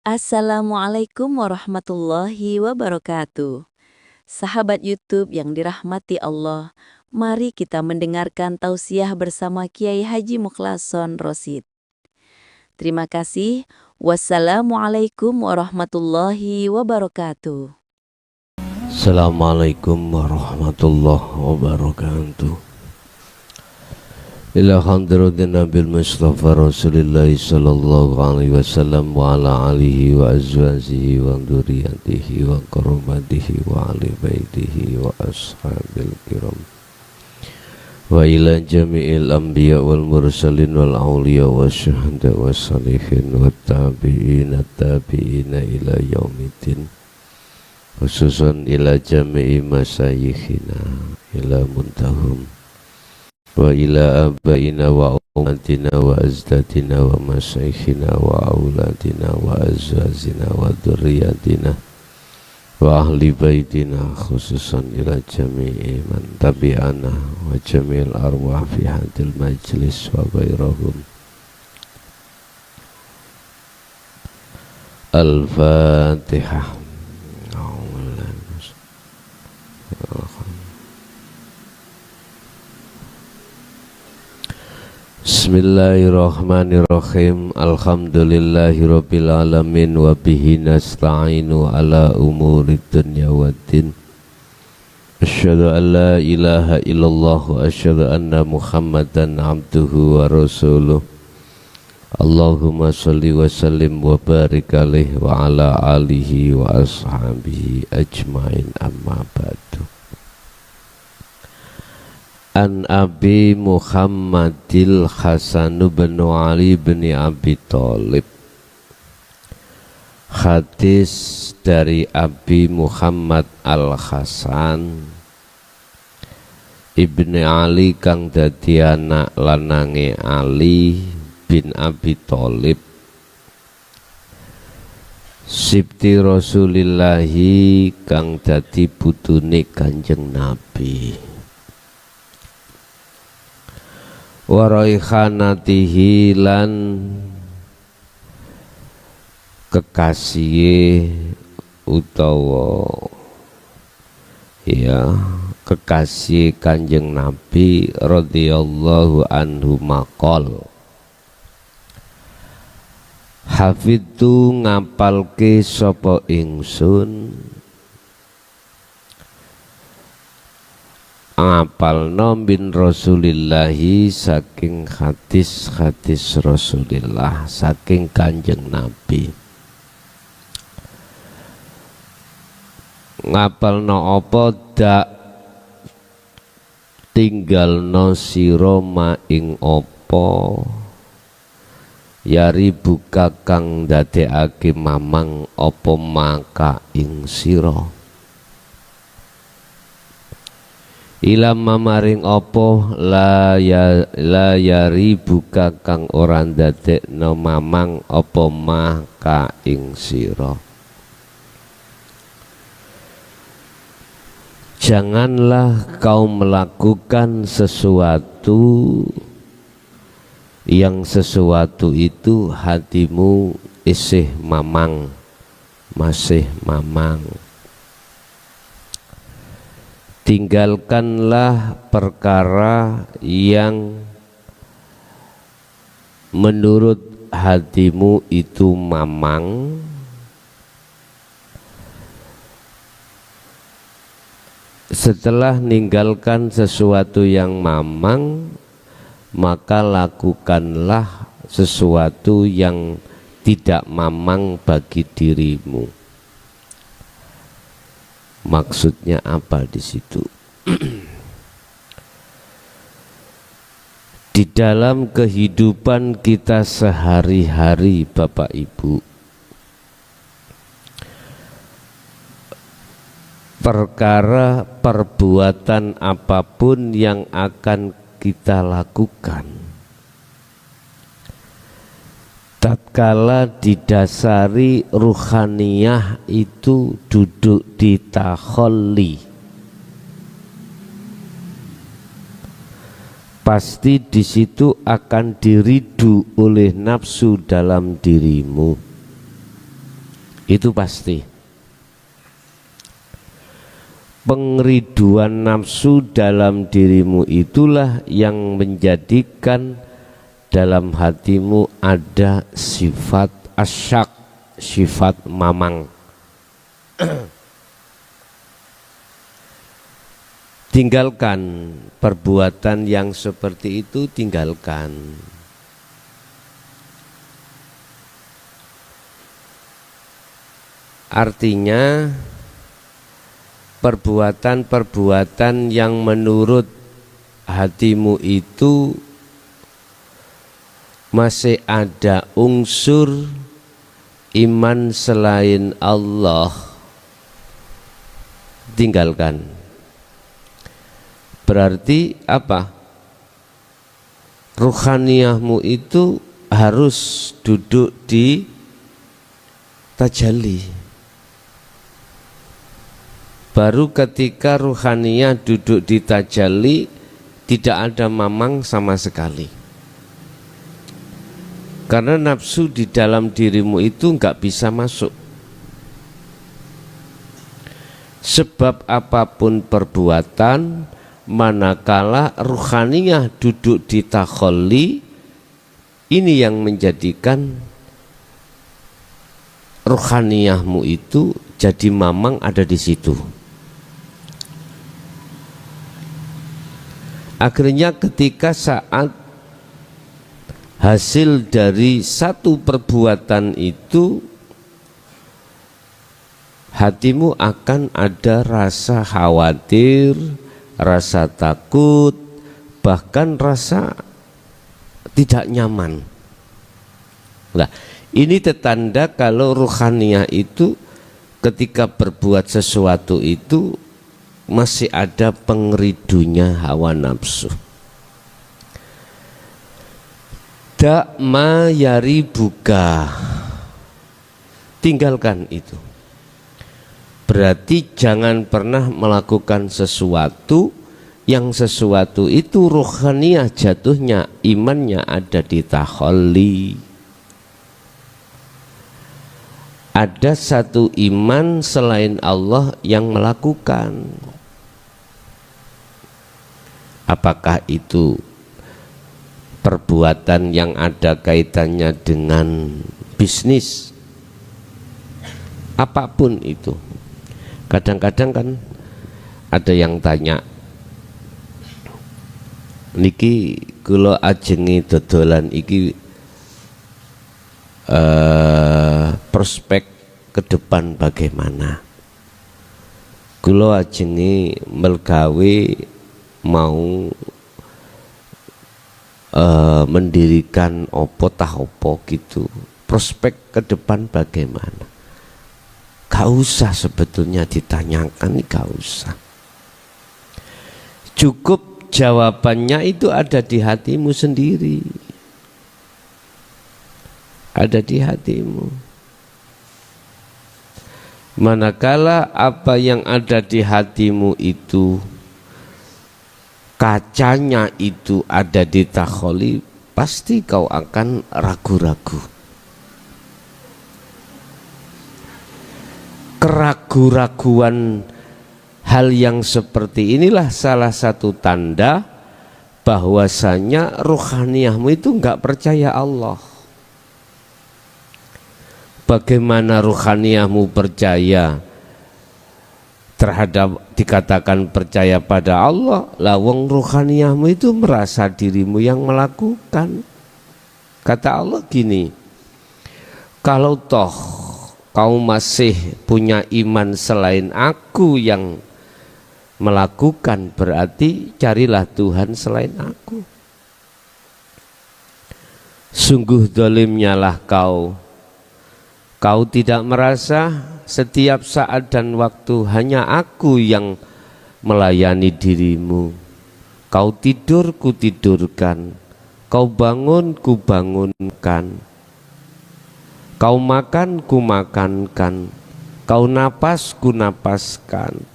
Assalamualaikum warahmatullahi wabarakatuh. Sahabat YouTube yang dirahmati Allah, mari kita mendengarkan tausiah bersama Kiai Haji Mukhlason Rosid. Terima kasih. Wassalamualaikum warahmatullahi wabarakatuh. Assalamualaikum warahmatullahi wabarakatuh. Ila hadratin Nabil Mustafa Rasulullah sallallahu alaihi wasallam wa ala alihi wa azwajihi wa dzurriyyatihi wa qurrabatihi wa ali baitihi wa ashabil kiram wa ila jami'il anbiya wal mursalin wal awliya wa syuhada wa salihin wa tabi'ina ila yaumiddin, khususan ila jami'i masyayikhina ila muntahum wa ila abaina wa umatina wa azdadina wa masyayikhina wa auladina wa azwazina wa dzurriyyatina wa ahli baitina, khususan ila jami'i man tabi'ana wa jami'il arwah fi hadil majlis wa ghairahum. Al-Fatihah. Bismillahirrahmanirrahim. Alhamdulillahirabbil alamin wa bihi nasta'inu ala umurid dunya waddin. Asyhadu an la ilaha illallah wa asyhadu anna Muhammadan abduhu wa rasuluh. Allahumma shalli wa sallim wa barik alaihi wa ala alihi wa ashabihi ajmain, amma ba'du. An Abi Muhammadil Hasan bin Ali bin Abi Thalib. Hadis dari Abi Muhammad Al-Hasan Ibni Ali kang dadi anak lanange Ali bin Abi Thalib, sibti Rasulillahi kang dadi putune Kanjeng Nabi, wa raikhanatihi lan kekasih utawa kekasih Kanjeng Nabi radhiyallahu anhu maqal. Hafidtu ngapalke sapa ingsun, ngapalno bin Rasulillahi saking hadis-hadis Rasulillah, saking Kanjeng Nabi. Ngapalno apa? Dak tinggalno sira ma ing apa yari buka kang dadekake mamang apa maka ing sira, ilam mamaring opo la yari buka kang ora ndadekno mamang opo maka ing sira. Janganlah kau melakukan sesuatu yang sesuatu itu hatimu isih mamang, masih mamang. Tinggalkanlah perkara yang menurut hatimu itu mamang, setelah ninggalkan sesuatu yang mamang, maka lakukanlah sesuatu yang tidak mamang bagi dirimu. Maksudnya apa di situ? Di dalam kehidupan kita sehari-hari, Bapak Ibu, perkara perbuatan apapun yang akan kita lakukan, tatkala didasari ruhaniyah itu duduk di takhalli, pasti di situ akan diridu oleh nafsu dalam dirimu. Itu pasti. Pengeriduan nafsu dalam dirimu itulah yang menjadikan dalam hatimu ada sifat asyak, sifat mamang. Tinggalkan perbuatan yang seperti itu, tinggalkan. Artinya perbuatan-perbuatan yang menurut hatimu itu masih ada unsur iman selain Allah, tinggalkan. Berarti apa? Ruhaniyahmu itu harus duduk di tajalli. Baru ketika ruhaniyah duduk di tajalli, tidak ada mamang sama sekali. Karena nafsu di dalam dirimu itu enggak bisa masuk. Sebab apapun perbuatan, manakala ruhaniyah duduk di takhalli, ini yang menjadikan ruhaniyahmu itu jadi mamang ada di situ. Akhirnya ketika saat hasil dari satu perbuatan itu, hatimu akan ada rasa khawatir, rasa takut, bahkan rasa tidak nyaman. Nah, ini tanda kalau ruhaniyah itu ketika berbuat sesuatu itu masih ada pengeridunya hawa nafsu. Dak ma yari buka, tinggalkan itu. Berarti jangan pernah melakukan sesuatu yang sesuatu itu ruhaniyah jatuhnya, imannya ada di takhalli. Ada satu iman selain Allah yang melakukan. Apakah itu perbuatan yang ada kaitannya dengan bisnis, apapun itu. Kadang-kadang kan ada yang tanya, niki kula ajengi dodolan iki prospek ke depan bagaimana? Kula ajengi melgawe mau mendirikan opo tah opo gitu, prospek ke depan bagaimana? Gak usah sebetulnya ditanyakan, gak usah. Cukup jawabannya itu ada di hatimu sendiri, ada di hatimu. Manakala apa yang ada di hatimu itu kacanya itu ada di takhalli, pasti kau akan ragu-ragu. Keragu-raguan hal yang seperti inilah salah satu tanda bahwasanya ruhaniyahmu itu enggak percaya Allah. Bagaimana ruhaniyahmu percaya terhadap dikatakan percaya pada Allah, lawang ruhaniyahmu itu merasa dirimu yang melakukan. Kata Allah gini, kalau toh kau masih punya iman selain aku yang melakukan, berarti carilah Tuhan selain aku. Sungguh zalimnya lah kau tidak merasa setiap saat dan waktu hanya aku yang melayani dirimu. Kau tidur, ku tidurkan. Kau bangun, ku bangunkan. Kau makan, ku makankan. Kau napas, ku napaskan.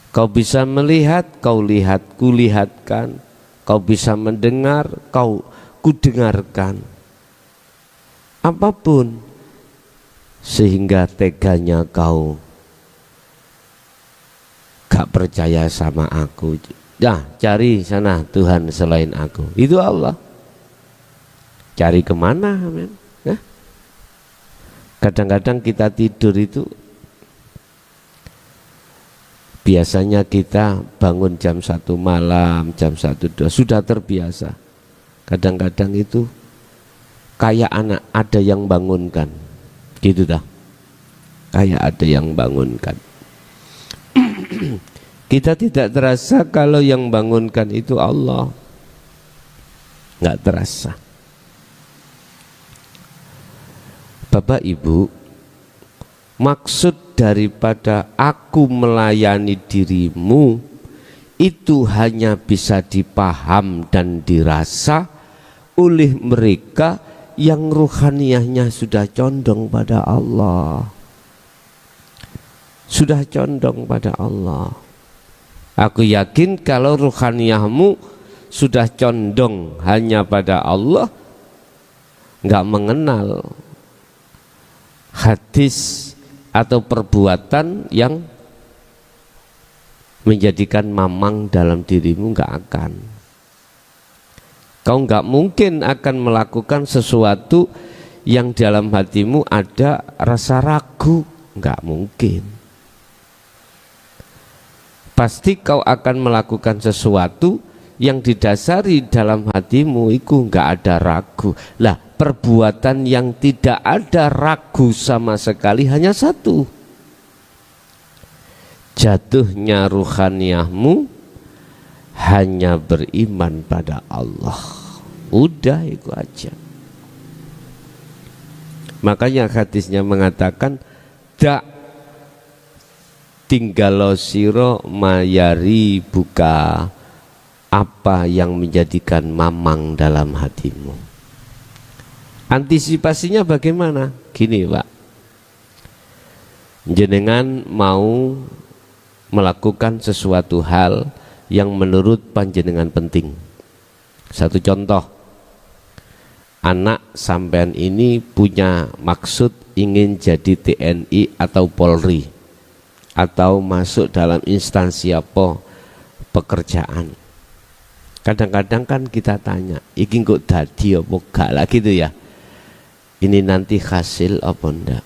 Kau bisa melihat, kau lihat, ku lihatkan. Kau bisa mendengar, ku dengarkan. Apapun sehingga teganya kau gak percaya sama aku. Ya, cari sana Tuhan selain aku. Itu Allah. Cari kemana, men? Kadang-kadang kita tidur itu, biasanya kita bangun jam 1 malam, jam 1, 2, sudah terbiasa. Kadang-kadang itu kayak anak ada yang bangunkan, gitu dah. Kayak ada yang bangunkan. Kita tidak terasa kalau yang bangunkan itu Allah. Nggak terasa. Bapak Ibu, maksud daripada aku melayani dirimu itu hanya bisa dipaham dan dirasa oleh mereka yang ruhaniyahnya sudah condong pada Allah. Sudah condong pada Allah. Aku yakin kalau ruhaniyahmu sudah condong hanya pada Allah, nggak mengenal hadis atau perbuatan yang menjadikan mamang dalam dirimu, nggak akan. Kau nggak mungkin akan melakukan sesuatu yang dalam hatimu ada rasa ragu, nggak mungkin. Pasti kau akan melakukan sesuatu yang didasari dalam hatimu itu nggak ada ragu. Lah, perbuatan yang tidak ada ragu sama sekali hanya satu. Jatuhnya ruhaniyahmu hanya beriman pada Allah. Udah itu aja. Makanya hadisnya mengatakan dak tinggalo siro mayari buka apa yang menjadikan mamang dalam hatimu. Antisipasinya bagaimana? Gini Pak, jenengan mau melakukan sesuatu hal yang menurut panjenengan penting. Satu contoh, anak sampean ini punya maksud ingin jadi TNI atau Polri, atau masuk dalam instansi apa pekerjaan. Kadang-kadang kan kita tanya, iki kok dadi apa gak lah gitu ya. Ini nanti hasil apa enggak.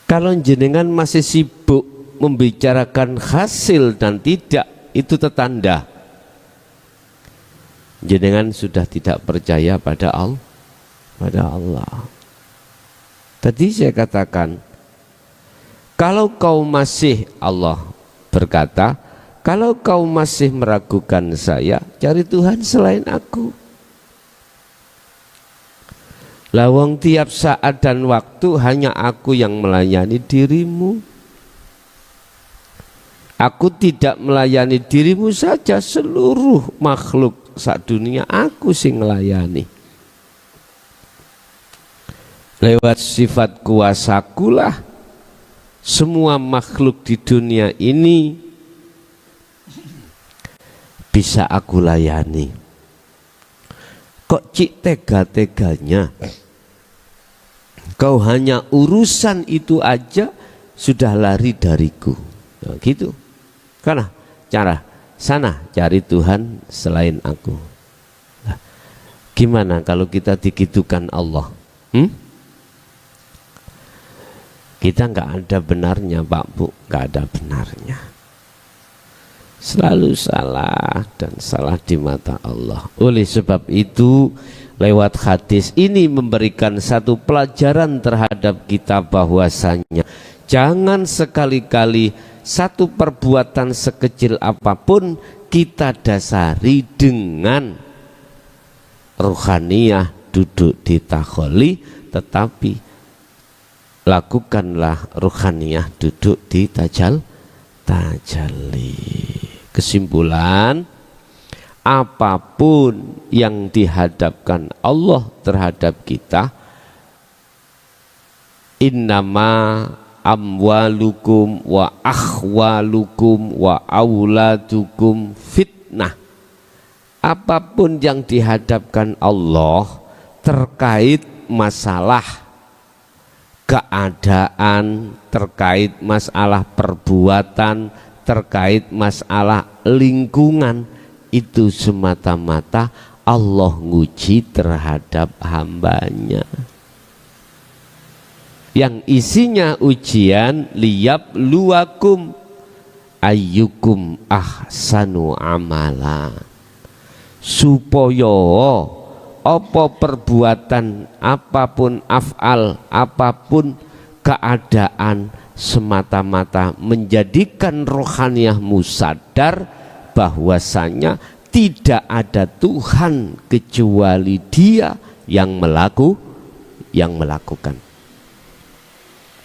Kalau jenengan masih sibuk membicarakan hasil dan tidak, itu tetanda jenengan sudah tidak percaya pada Allah. Tadi saya katakan, kalau kau masih, Allah berkata, kalau kau masih meragukan saya, cari Tuhan selain aku. Lawang tiap saat dan waktu hanya aku yang melayani dirimu. Aku tidak melayani dirimu saja, seluruh makhluk sak dunia aku sing melayani. Lewat sifat kuasakulah semua makhluk di dunia ini bisa aku layani. Kok cik tega-teganya kau hanya urusan itu aja sudah lari dariku. Nah, gitu. Karena cara sana cari Tuhan selain aku. Nah, gimana kalau kita digitukan Allah? Kita nggak ada benarnya Pak Bu, nggak ada benarnya. Selalu salah dan salah di mata Allah. Oleh sebab itu lewat hadis ini memberikan satu pelajaran terhadap kita bahwasanya jangan sekali-kali satu perbuatan sekecil apapun kita dasari dengan ruhaniyah duduk di takholi, tetapi lakukanlah ruhaniyah duduk di tajalli. Kesimpulan, apapun yang dihadapkan Allah terhadap kita, innama amwalukum wa akhwalukum wa auladukum fitnah. Apapun yang dihadapkan Allah terkait masalah keadaan, terkait masalah perbuatan, terkait masalah lingkungan, itu semata-mata Allah nguji terhadap hambanya. Yang isinya ujian, liyabluwakum ayyukum ahsanu amala, supaya apa perbuatan apapun, af'al apapun, keadaan, semata-mata menjadikan rohaniyahmu sadar bahwasanya tidak ada Tuhan kecuali Dia yang melakukan.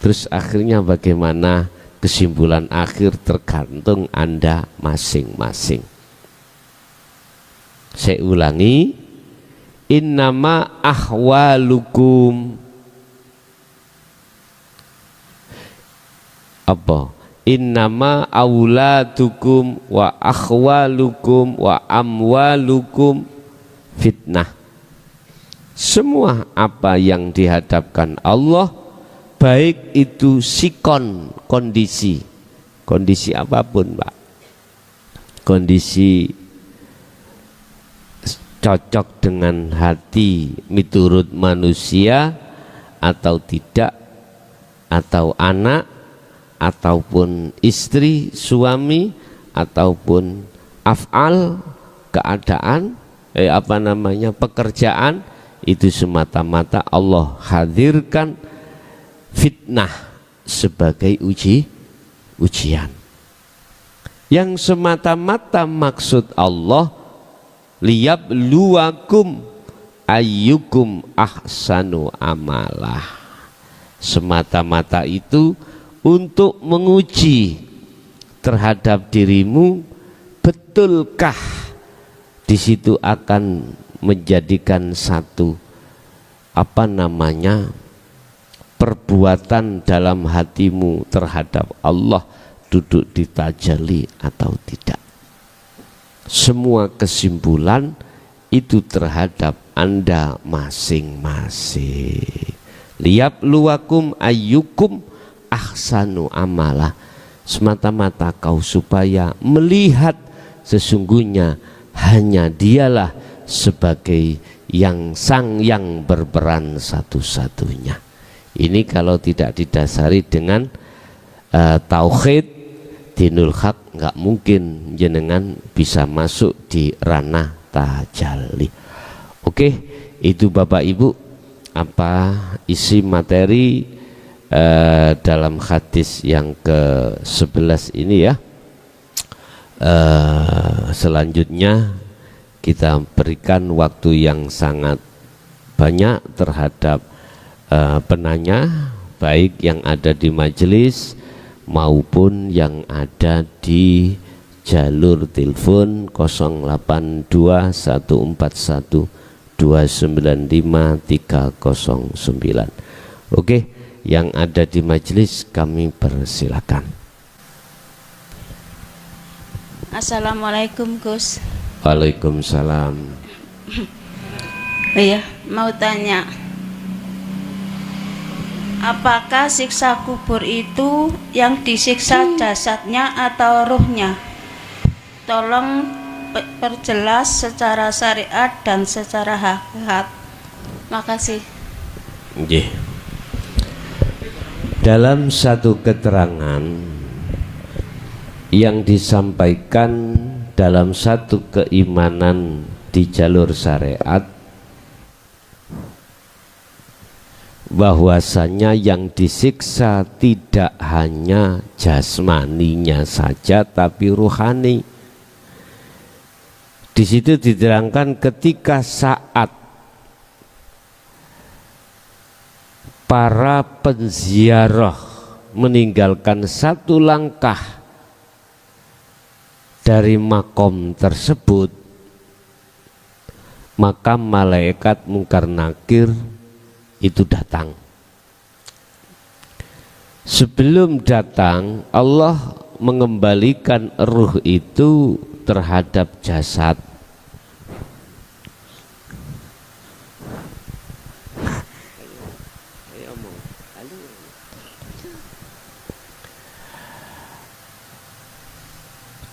Terus akhirnya bagaimana? Kesimpulan akhir tergantung Anda masing-masing. Saya ulangi, innama ahwalukum apa? Innama auladukum wa akhwalukum wa amwalukum fitnah. Semua apa yang dihadapkan Allah, baik itu sikon, kondisi apapun, Pak, kondisi cocok dengan hati miturut manusia atau tidak, atau anak, ataupun istri, suami, ataupun af'al, keadaan, pekerjaan, itu semata-mata Allah hadirkan fitnah sebagai ujian. Yang semata-mata maksud Allah liyabluwakum ayyukum ahsanu amalah, semata-mata itu untuk menguji terhadap dirimu, betulkah di situ akan menjadikan satu perbuatan dalam hatimu terhadap Allah duduk di tajalli atau tidak. Semua kesimpulan itu terhadap Anda masing-masing. Liyabluwakum ayyukum ahsanu amalah, semata-mata kau supaya melihat sesungguhnya hanya Dialah sebagai yang berperan satu-satunya. Ini kalau tidak didasari dengan tauhid dinul haq, nggak mungkin jenengan bisa masuk di ranah tajalli. Oke, itu Bapak Ibu apa isi materi dalam hadis yang ke-11 ini ya. Selanjutnya kita berikan waktu yang sangat banyak terhadap penanya, baik yang ada di majelis maupun yang ada di jalur telepon 0821295309. Oke, yang ada di majelis kami persilakan. Assalamualaikum Gus. Waalaikumsalam. Iya, mau tanya, apakah siksa kubur itu yang disiksa jasadnya atau ruhnya? Tolong perjelas secara syariat dan secara hakikat. Makasih. Nggih. Dalam satu keterangan yang disampaikan dalam satu keimanan di jalur syariat, bahwasanya yang disiksa tidak hanya jasmaninya saja tapi ruhani. Di situ diterangkan ketika saat para penziarah meninggalkan satu langkah dari makom tersebut, maka malaikat mungkar nakir itu datang. Sebelum datang, Allah mengembalikan ruh itu terhadap jasad.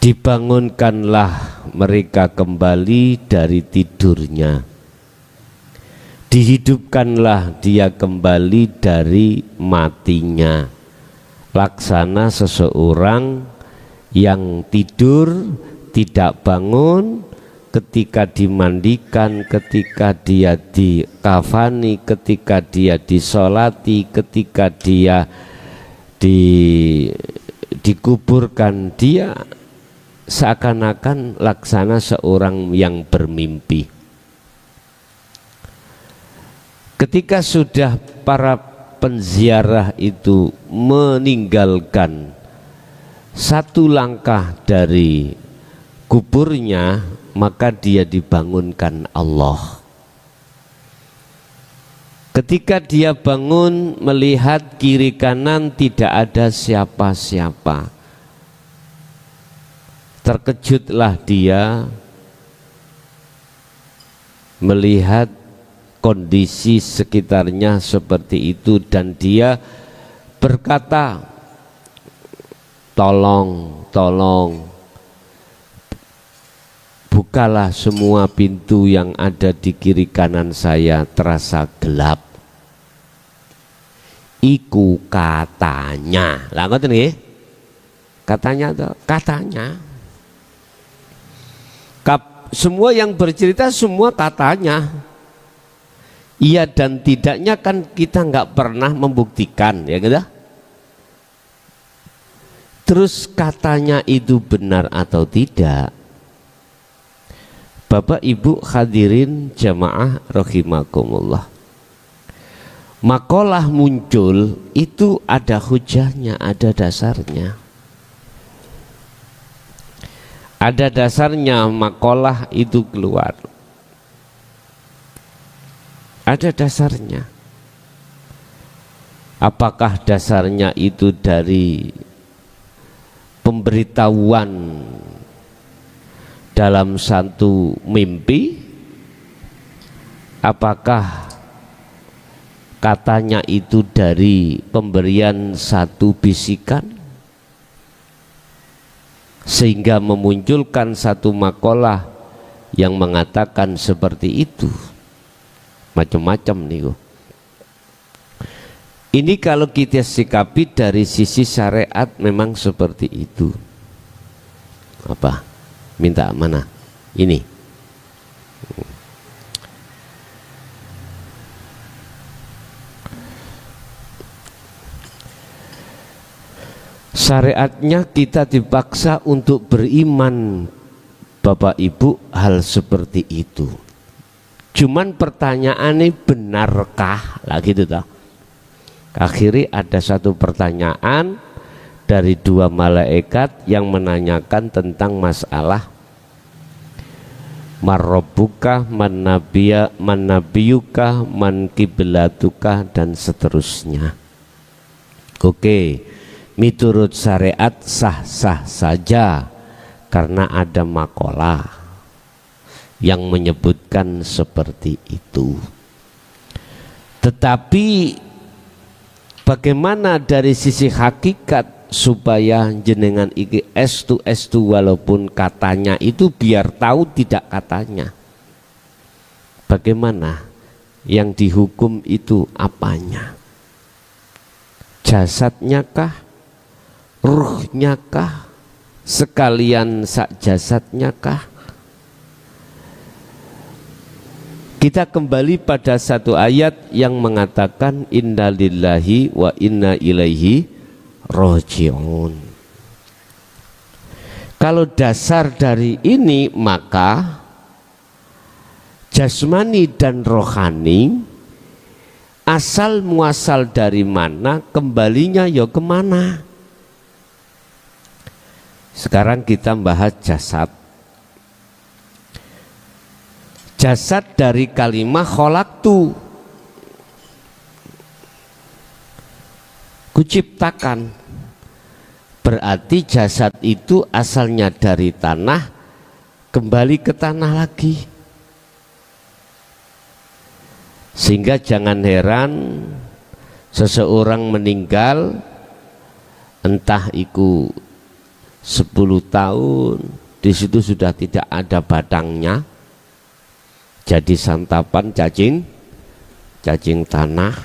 Dibangunkanlah mereka kembali dari tidurnya, dihidupkanlah dia kembali dari matinya, laksana seseorang yang tidur tidak bangun ketika dimandikan, ketika dia dikafani, ketika dia disolati, ketika dia dikuburkan, dia seakan-akan laksana seorang yang bermimpi. Ketika sudah para penziarah itu meninggalkan satu langkah dari kuburnya, maka dia dibangunkan Allah. Ketika dia bangun melihat kiri kanan tidak ada siapa-siapa, terkejutlah dia melihat kondisi sekitarnya seperti itu, dan dia berkata, tolong, bukalah semua pintu yang ada di kiri kanan saya, terasa gelap. Iku katanya, lah ngoten nggih, katanya tuh, katanya. Semua yang bercerita semua katanya, iya dan tidaknya kan kita nggak pernah membuktikan, ya gitu. Terus katanya itu benar atau tidak? Bapak Ibu hadirin jamaah rahimakumullah, makalah muncul itu ada hujahnya, ada dasarnya. Ada dasarnya makalah itu keluar. Ada dasarnya. Apakah dasarnya itu dari pemberitahuan dalam satu mimpi? Apakah katanya itu dari pemberian satu bisikan sehingga memunculkan satu makalah yang mengatakan seperti itu? Macam-macam nih. Ini kalau kita sikapi dari sisi syariat memang seperti itu. Apa? Minta mana? Ini. Syariatnya kita dipaksa untuk beriman, Bapak Ibu, hal seperti itu. Cuman pertanyaannya benarkah? Lah gitu toh. Akhirnya ada satu pertanyaan dari dua malaikat yang menanyakan tentang masalah marrobuka, manabiyuka, man kiblatuka, dan seterusnya. Oke, miturut syariat sah-sah saja karena ada makalah yang menyebutkan seperti itu. Tetapi bagaimana dari sisi hakikat supaya jenengan iki estu walaupun katanya itu biar tahu tidak katanya? Bagaimana yang dihukum itu apanya? Jasadnya kah? Ruhnya kah? Sekalian sak jasadnya kah? Kita kembali pada satu ayat yang mengatakan innalillahi wa inna ilaihi raji'un. Kalau dasar dari ini, maka jasmani dan rohani asal muasal dari mana, kembalinya ya kemana. Sekarang kita bahas jasad. Jasad dari kalimah khalaqtu, kuciptakan. Berarti jasad itu asalnya dari tanah, kembali ke tanah lagi. Sehingga jangan heran seseorang meninggal entah iku 10 tahun, di situ sudah tidak ada batangnya, jadi santapan cacing tanah,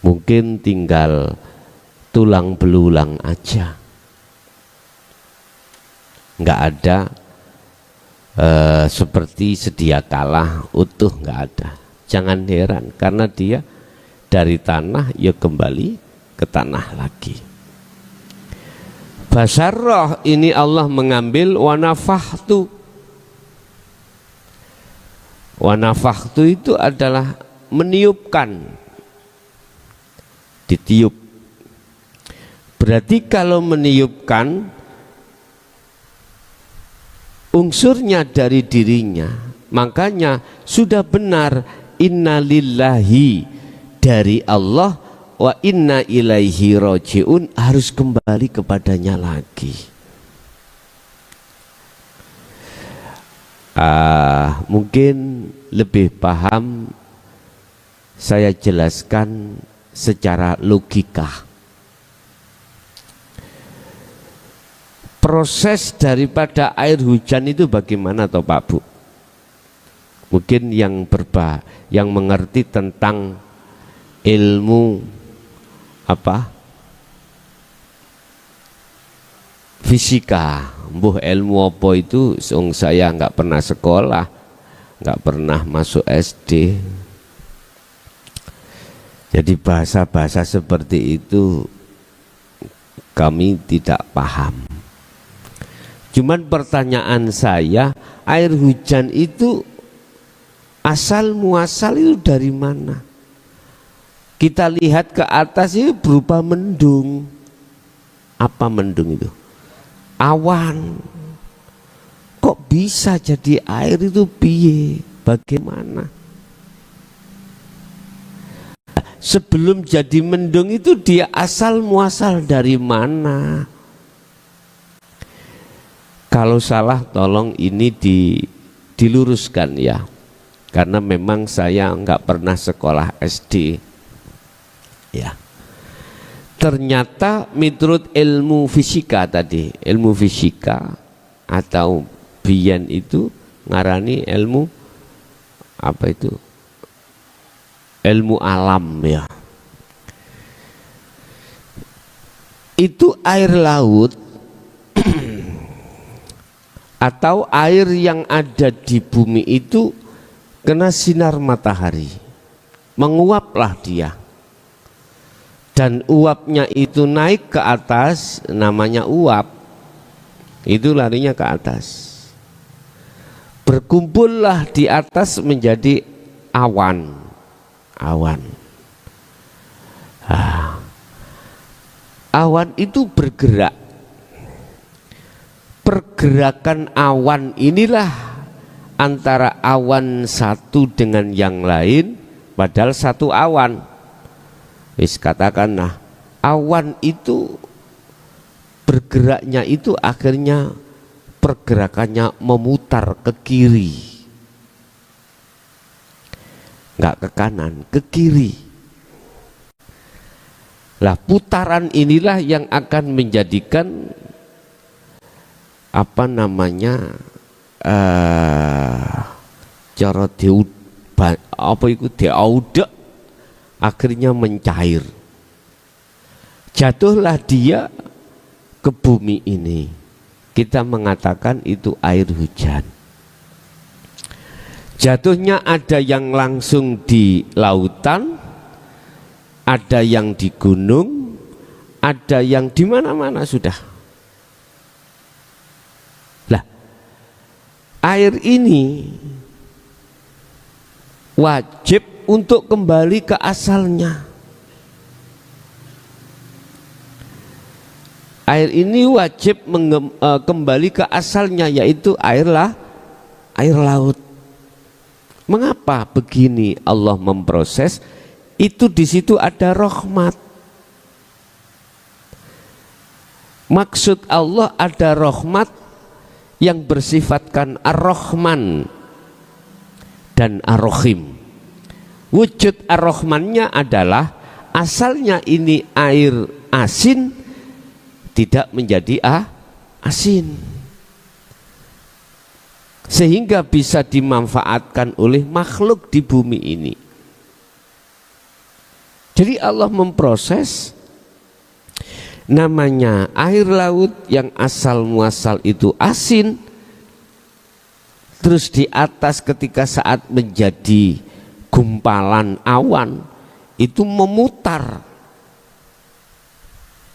mungkin tinggal tulang belulang aja, nggak ada seperti sedia kala utuh, nggak ada. Jangan heran, karena dia dari tanah ya kembali ke tanah lagi. Basarroh ini Allah mengambil wanafahtu. Wanafahtu itu adalah meniupkan, ditiup. Berarti kalau meniupkan, unsurnya dari dirinya, makanya sudah benar inna lillahi dari Allah wa inna ilaihi roji'un, harus kembali kepadanya lagi. Mungkin lebih paham saya jelaskan secara logika. Proses daripada air hujan itu bagaimana toh Pak Bu? Mungkin yang mengerti tentang ilmu fisika, ilmu apa itu, saya nggak pernah sekolah, nggak pernah masuk SD. Jadi bahasa-bahasa seperti itu kami tidak paham. Cuman pertanyaan saya, air hujan itu asal muasal itu dari mana? Kita lihat ke atas itu berupa mendung. Apa mendung itu? Awan. Kok bisa jadi air itu piye? Bagaimana? Sebelum jadi mendung itu dia asal muasal dari mana? Kalau salah tolong ini diluruskan ya, karena memang saya nggak pernah sekolah SD ya. Ternyata menurut ilmu fisika tadi, ilmu fisika atau biyen itu ngarani ilmu apa itu, ilmu alam ya, itu air laut atau air yang ada di bumi itu kena sinar matahari, menguaplah dia, dan uapnya itu naik ke atas, namanya uap, itu larinya ke atas, berkumpullah di atas menjadi awan. Awan itu bergerak. Pergerakan awan inilah antara awan satu dengan yang lain, padahal satu awan. Wis katakanlah awan itu bergeraknya itu akhirnya pergerakannya memutar ke kiri, nggak ke kanan, ke kiri. Lah putaran inilah yang akan menjadikan apa namanya cara diaudek akhirnya mencair, jatuhlah dia ke bumi ini, kita mengatakan itu air hujan. Jatuhnya ada yang langsung di lautan, ada yang di gunung, ada yang di mana-mana sudah. Air ini wajib untuk kembali ke asalnya. Air ini wajib kembali ke asalnya, yaitu air laut. Mengapa begini Allah memproses? Itu di situ ada rahmat. Maksud Allah ada rahmat yang bersifatkan Ar-Rahman dan Ar-Rahim. Wujud Ar-Rahmannya adalah asalnya ini air asin tidak menjadi asin, sehingga bisa dimanfaatkan oleh makhluk di bumi ini. Jadi Allah memproses namanya air laut yang asal muasal itu asin, terus di atas ketika saat menjadi gumpalan awan itu memutar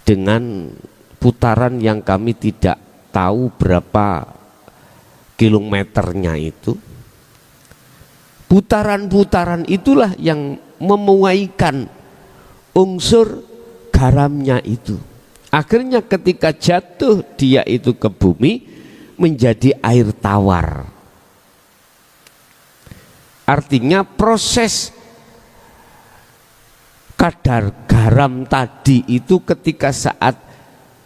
dengan putaran yang kami tidak tahu berapa kilometernya itu. Putaran-putaran itulah yang memuaikan unsur garamnya itu. Akhirnya ketika jatuh dia itu ke bumi menjadi air tawar. Artinya proses kadar garam tadi itu ketika saat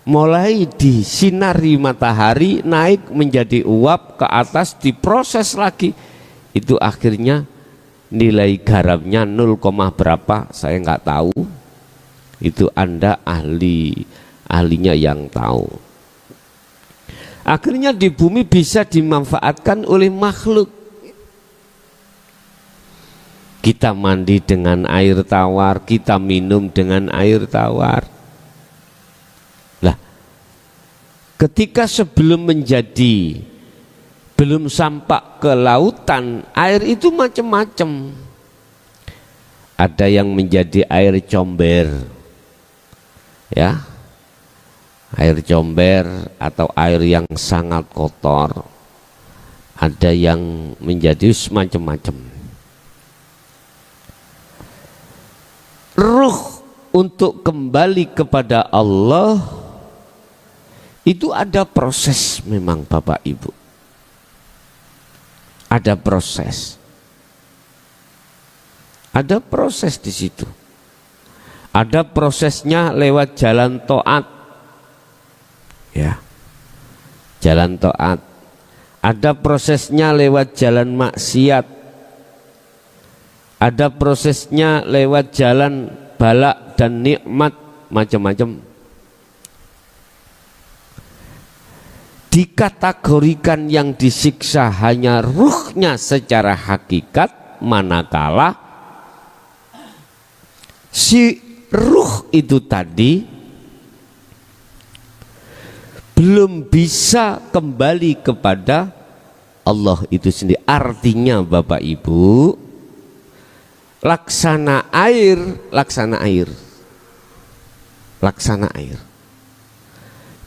mulai disinari matahari naik menjadi uap ke atas, diproses lagi, itu akhirnya nilai garamnya 0, berapa saya nggak tahu, itu Anda ahlinya yang tahu. Akhirnya di bumi bisa dimanfaatkan oleh makhluk. Kita mandi dengan air tawar, kita minum dengan air tawar. Lah, ketika sebelum menjadi, belum sampai ke lautan, air itu macam-macam. Ada yang menjadi air comber, ya, air comber atau air yang sangat kotor. Ada yang menjadi macam-macam. Ruh untuk kembali kepada Allah itu ada proses memang Bapak Ibu. Ada proses. Ada proses di situ. Ada prosesnya lewat jalan taat. Ya. Jalan taat. Ada prosesnya lewat jalan maksiat. Ada prosesnya lewat jalan balak dan nikmat, macam-macam. Dikategorikan yang disiksa hanya ruhnya secara hakikat, manakala si ruh itu tadi belum bisa kembali kepada Allah itu sendiri. Artinya Bapak Ibu, laksana air.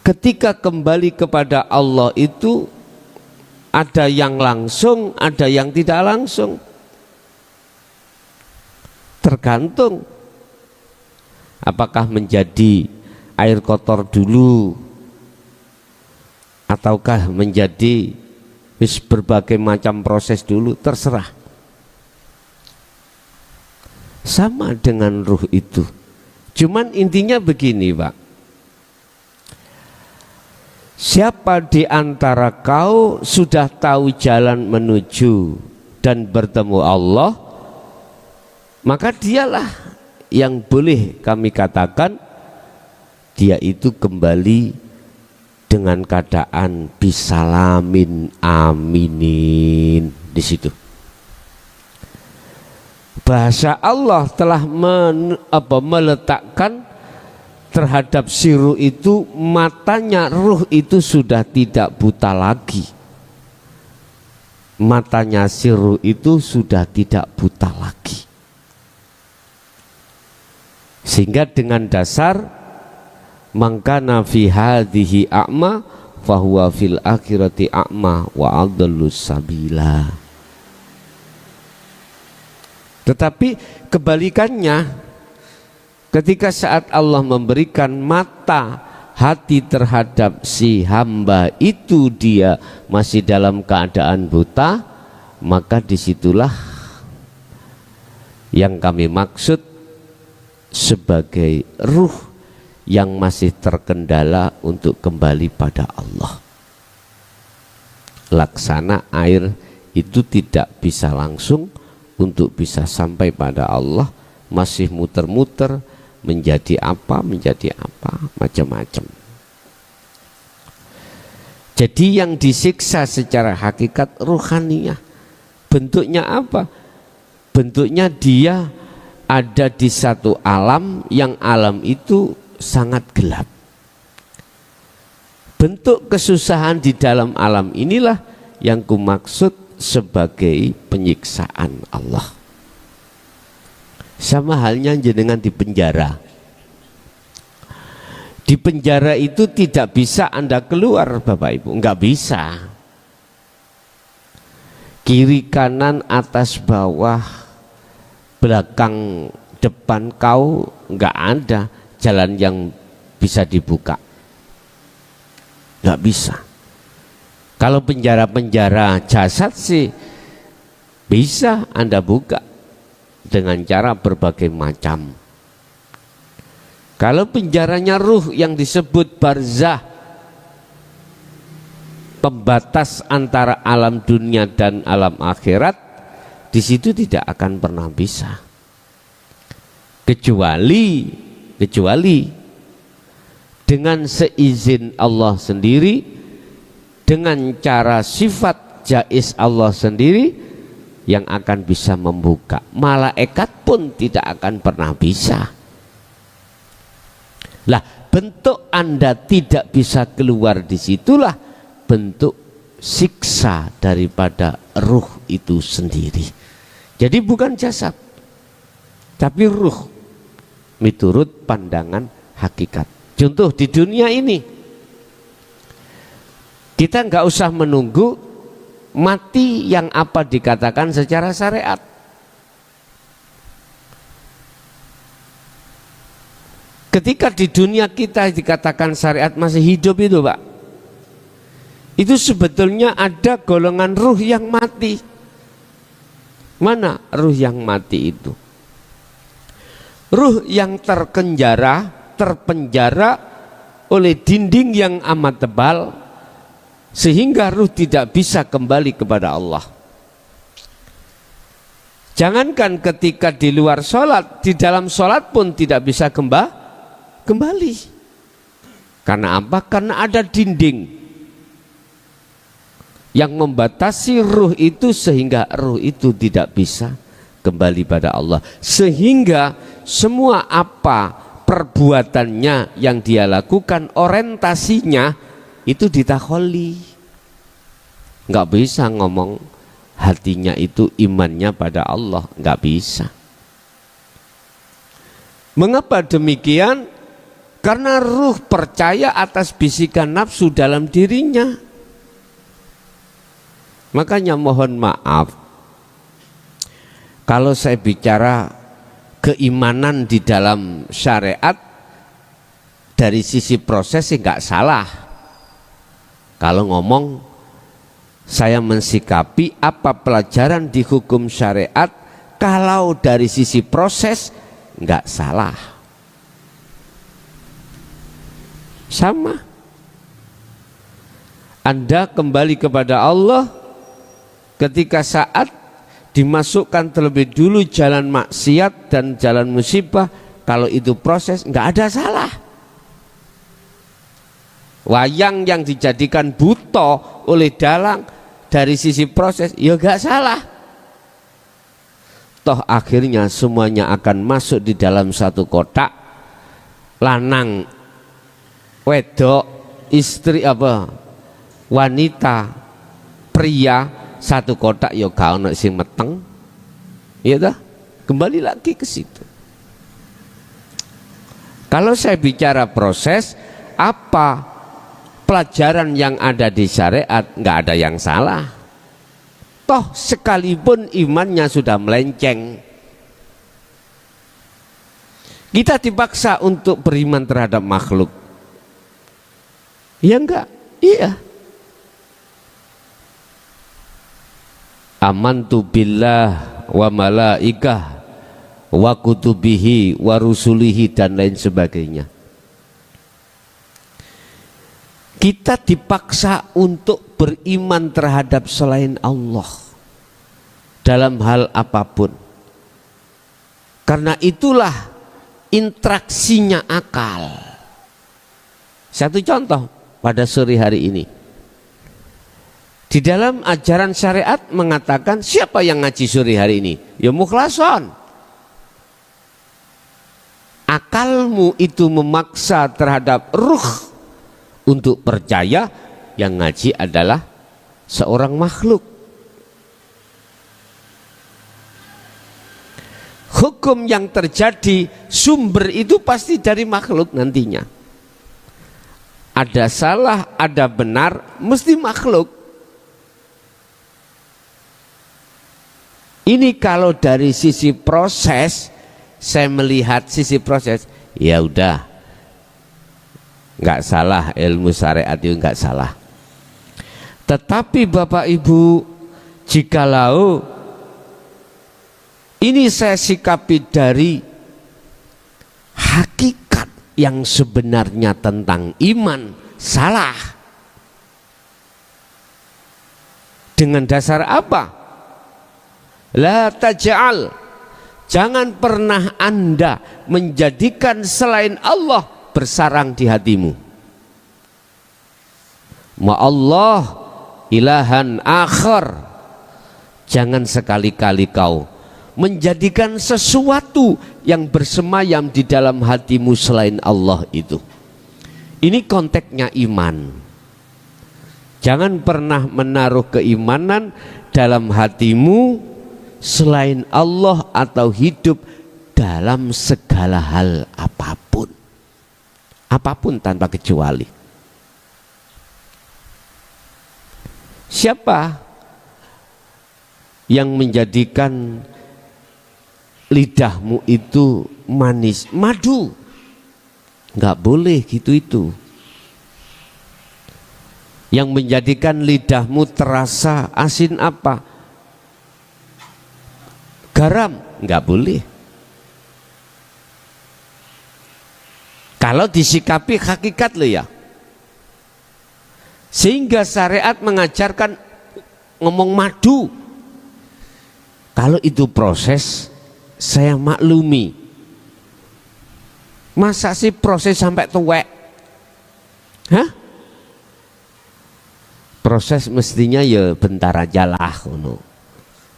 Ketika kembali kepada Allah itu ada yang langsung, ada yang tidak langsung. Tergantung apakah menjadi air kotor dulu ataukah menjadi berbagai macam proses dulu, terserah. Sama dengan ruh itu. Cuman intinya begini Pak, siapa di antara kau sudah tahu jalan menuju dan bertemu Allah, maka dialah yang boleh kami katakan dia itu kembali dengan keadaan bisalamin aminin. Di situ bahasa Allah telah meletakkan terhadap si ruh itu, matanya ruh itu sudah tidak buta lagi. Matanya si ruh itu sudah tidak buta lagi. Sehingga dengan dasar mangkana fi hadhihi a'ma fahuwa fil akhirati a'ma wa adallus sabila. Tetapi kebalikannya, ketika saat Allah memberikan mata hati terhadap si hamba itu, dia masih dalam keadaan buta, maka disitulah yang kami maksud sebagai ruh yang masih terkendala untuk kembali pada Allah. Laksana air itu tidak bisa langsung untuk bisa sampai pada Allah, masih muter-muter menjadi apa, macam-macam. Jadi yang disiksa secara hakikat ruhaniyah. Bentuknya apa? Bentuknya dia ada di satu alam yang alam itu sangat gelap. Bentuk kesusahan di dalam alam inilah yang kumaksud sebagai penyiksaan Allah. Sama halnya jenengan di penjara. Di penjara itu tidak bisa Anda keluar, Bapak Ibu, enggak bisa. Kiri kanan atas bawah belakang depan kau enggak ada jalan yang bisa dibuka, enggak bisa. Kalau penjara-penjara jasad sih bisa Anda buka dengan cara berbagai macam. Kalau penjaranya ruh yang disebut barzah, pembatas antara alam dunia dan alam akhirat, di situ tidak akan pernah bisa. Kecuali dengan seizin Allah sendiri, dengan cara sifat jaiz Allah sendiri yang akan bisa membuka. Malaikat pun tidak akan pernah bisa. Lah, bentuk Anda tidak bisa keluar, disitulah bentuk siksa daripada ruh itu sendiri. Jadi bukan jasad, tapi ruh miturut pandangan hakikat. Contoh di dunia ini, kita nggak usah menunggu mati yang apa dikatakan secara syariat. Ketika di dunia kita dikatakan syariat masih hidup itu, Pak, itu sebetulnya ada golongan ruh yang mati. Mana ruh yang mati itu? Ruh yang terpenjara oleh dinding yang amat tebal, sehingga ruh tidak bisa kembali kepada Allah. Jangankan ketika di luar sholat, di dalam sholat pun tidak bisa kembali. Karena apa? Karena ada dinding yang membatasi ruh itu, sehingga ruh itu tidak bisa kembali pada Allah. Sehingga semua apa perbuatannya yang dia lakukan, orientasinya itu ditakholi. Nggak bisa ngomong hatinya itu imannya pada Allah, nggak bisa. Mengapa demikian? Karena ruh percaya atas bisikan nafsu dalam dirinya. Makanya mohon maaf kalau saya bicara keimanan di dalam syariat dari sisi proses sih nggak salah. Kalau ngomong saya mensikapi apa pelajaran di hukum syariat, kalau dari sisi proses nggak salah. Sama, Anda kembali kepada Allah ketika saat dimasukkan terlebih dulu jalan maksiat dan jalan musibah, kalau itu proses nggak ada salah. Wayang yang dijadikan buta oleh dalang dari sisi proses ya nggak salah. Toh akhirnya semuanya akan masuk di dalam satu kotak. Lanang, wedok, istri apa, wanita, pria, satu kotak ya gak ono sing meteng. Ya dah, kembali lagi ke situ. Kalau saya bicara proses, apa pelajaran yang ada di syariat, nggak ada yang salah. Toh sekalipun imannya sudah melenceng, kita dipaksa untuk beriman terhadap makhluk. Iya enggak? Iya. Amantu billah wa malaikah wa kutubihi wa rusulihi dan lain sebagainya. Kita dipaksa untuk beriman terhadap selain Allah dalam hal apapun. Karena itulah interaksinya akal. Satu contoh pada sore hari ini, Di dalam ajaran syariat mengatakan siapa yang ngaji sore hari ini? Ya mukhlason. Akalmu itu memaksa terhadap ruh untuk percaya yang ngaji adalah seorang makhluk. Hukum yang terjadi sumber itu pasti dari makhluk nantinya. Ada salah, ada benar, mesti makhluk. Ini kalau dari sisi proses, saya melihat sisi proses, ya udah, nggak salah, ilmu syariat itu nggak salah. Tetapi Bapak Ibu, jikalau ini saya sikapi dari hakikat yang sebenarnya tentang iman, salah. Dengan dasar apa? La taj'al, jangan pernah Anda menjadikan selain Allah bersarang di hatimu. Ma'allah ilahan akhar, jangan sekali-kali kau menjadikan sesuatu yang bersemayam di dalam hatimu selain Allah itu. Ini konteksnya iman. Jangan pernah menaruh keimanan dalam hatimu selain Allah atau hidup dalam segala hal apapun. Apapun tanpa kecuali. Siapa yang menjadikan lidahmu itu manis, madu? Nggak boleh gitu itu. Yang menjadikan lidahmu terasa asin apa? Garam, nggak boleh. Kalau disikapi hakikat loh ya. Sehingga syariat mengajarkan ngomong madu. Kalau itu proses, saya maklumi. Masa sih proses sampai tuwek? Hah? Proses mestinya ya bentar aja lah.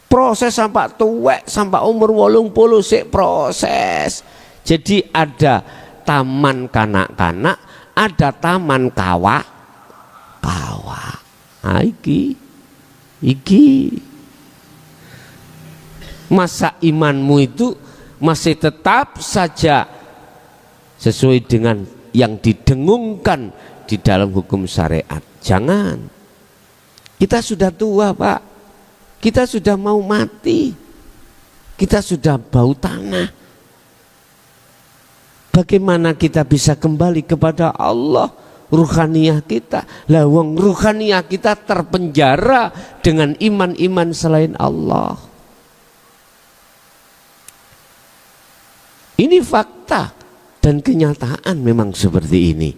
Proses sampai tuwek, sampai umur 80 sik proses. Jadi ada taman kanak-kanak, ada taman kawa. Nah, iki masa imanmu itu masih tetap saja sesuai dengan yang didengungkan di dalam hukum syariat. Jangan. Kita sudah tua, Pak. Kita sudah mau mati. Kita sudah bau tanah. Bagaimana kita bisa kembali kepada Allah? Ruhaniyah kita, lawang ruhaniyah kita terpenjara dengan iman-iman selain Allah. Ini fakta dan kenyataan memang seperti ini.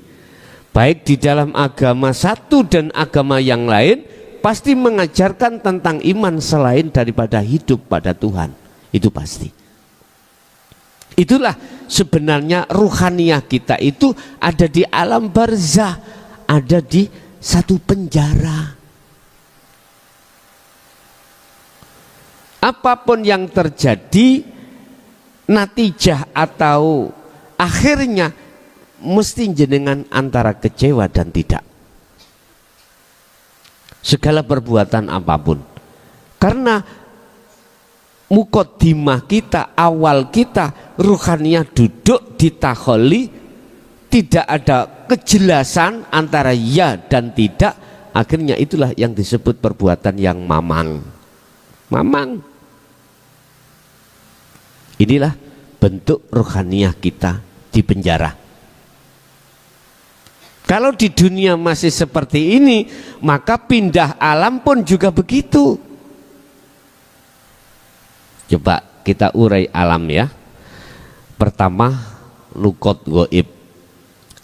Baik di dalam agama satu dan agama yang lain pasti mengajarkan tentang iman selain daripada hidup pada Tuhan. Itu pasti. Itulah sebenarnya ruhaniyah kita itu ada di alam barzah, ada di satu penjara. Apapun yang terjadi, natijah atau akhirnya mesti jenengan antara kecewa dan tidak. Segala perbuatan apapun. Karena mukaddimah kita, awal kita, ruhaniyah duduk di takholi, tidak ada kejelasan antara ya dan tidak, akhirnya itulah yang disebut perbuatan yang mamang. Mamang. Inilah bentuk ruhaniyah kita di penjara. Kalau di dunia masih seperti ini, maka pindah alam pun juga begitu. Coba kita urai alam ya. Pertama, lukot goib,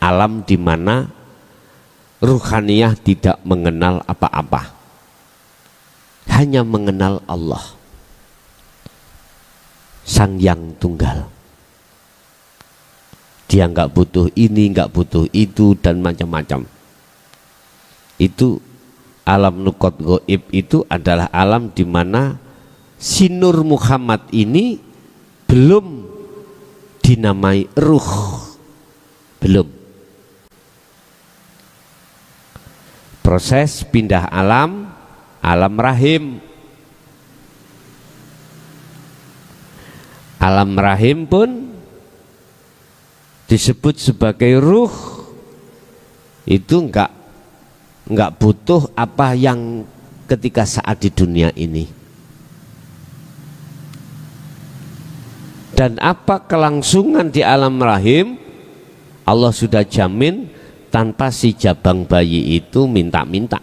alam di mana ruhaniyah tidak mengenal apa-apa, hanya mengenal Allah, Sang Yang Tunggal. Dia nggak butuh ini, nggak butuh itu dan macam-macam. Itu Alam nukot goib itu adalah alam di mana si Nur Muhammad ini belum dinamai ruh, belum. Proses pindah alam, alam rahim. Alam rahim pun disebut sebagai ruh. Itu enggak butuh apa yang ketika saat di dunia ini. Dan apa kelangsungan di alam rahim, Allah sudah jamin tanpa si jabang bayi itu minta-minta.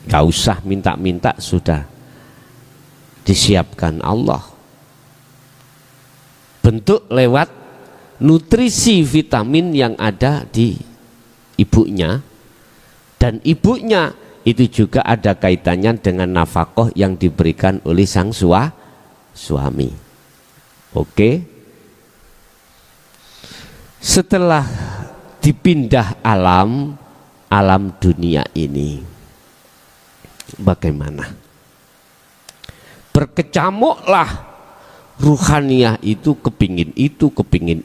Gak usah minta-minta, sudah disiapkan Allah. Bentuk lewat nutrisi vitamin yang ada di ibunya, dan ibunya itu juga ada kaitannya dengan nafkah yang diberikan oleh sang suami. Oke. Setelah dipindah alam dunia ini, bagaimana? Berkecamuklah ruhaniyah itu, kepingin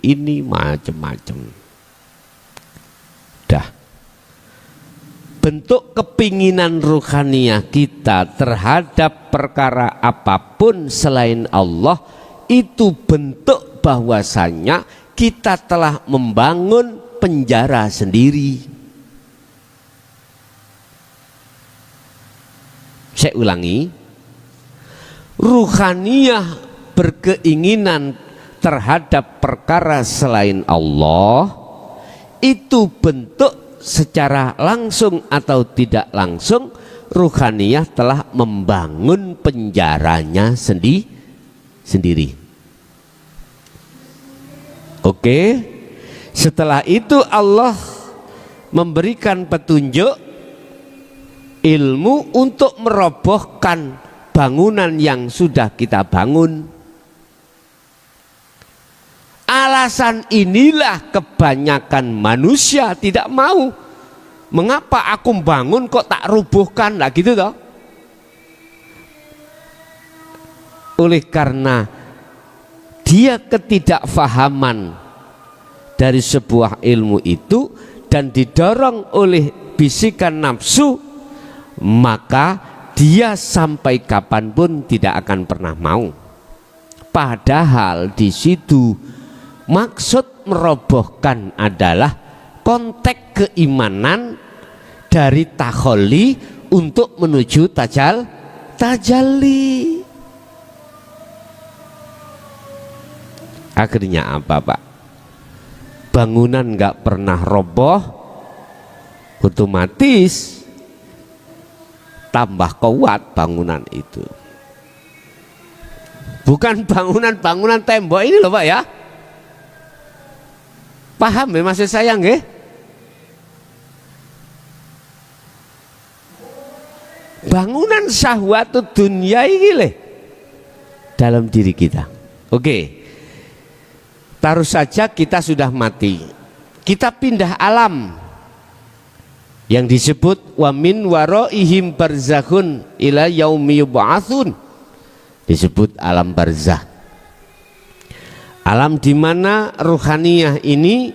ini, macam-macam. Dah. Bentuk kepinginan ruhaniyah kita terhadap perkara apapun selain Allah itu bentuk bahwasanya kita telah membangun penjara sendiri. Saya ulangi, ruhaniyah berkeinginan terhadap perkara selain Allah itu bentuk secara langsung atau tidak langsung ruhaniyah telah membangun penjaranya sendiri. Oke. Setelah itu Allah memberikan petunjuk ilmu untuk merobohkan bangunan yang sudah kita bangun. Alasan inilah kebanyakan manusia tidak mau. Mengapa aku bangun kok tak rubuhkan? Nah gitu toh. Oleh karena dia ketidakfahaman dari sebuah ilmu itu dan didorong oleh bisikan nafsu, maka dia sampai kapanpun tidak akan pernah mau. Padahal di situ maksud merobohkan adalah konteks keimanan dari takholi untuk menuju tajalli. Akhirnya apa, Pak? Bangunan nggak pernah roboh, otomatis tambah kuat bangunan itu. Bukan bangunan tembok ini loh Pak ya. Paham ya maksud saya nggih? Bangunan syahwatud dunya ini leh dalam diri kita. Oke. Taruh saja kita sudah mati. Kita pindah alam yang disebut wa min waraihim barzakhun ila yaumi yub'atsun. Disebut alam barzakh. Alam di mana ruhaniyah ini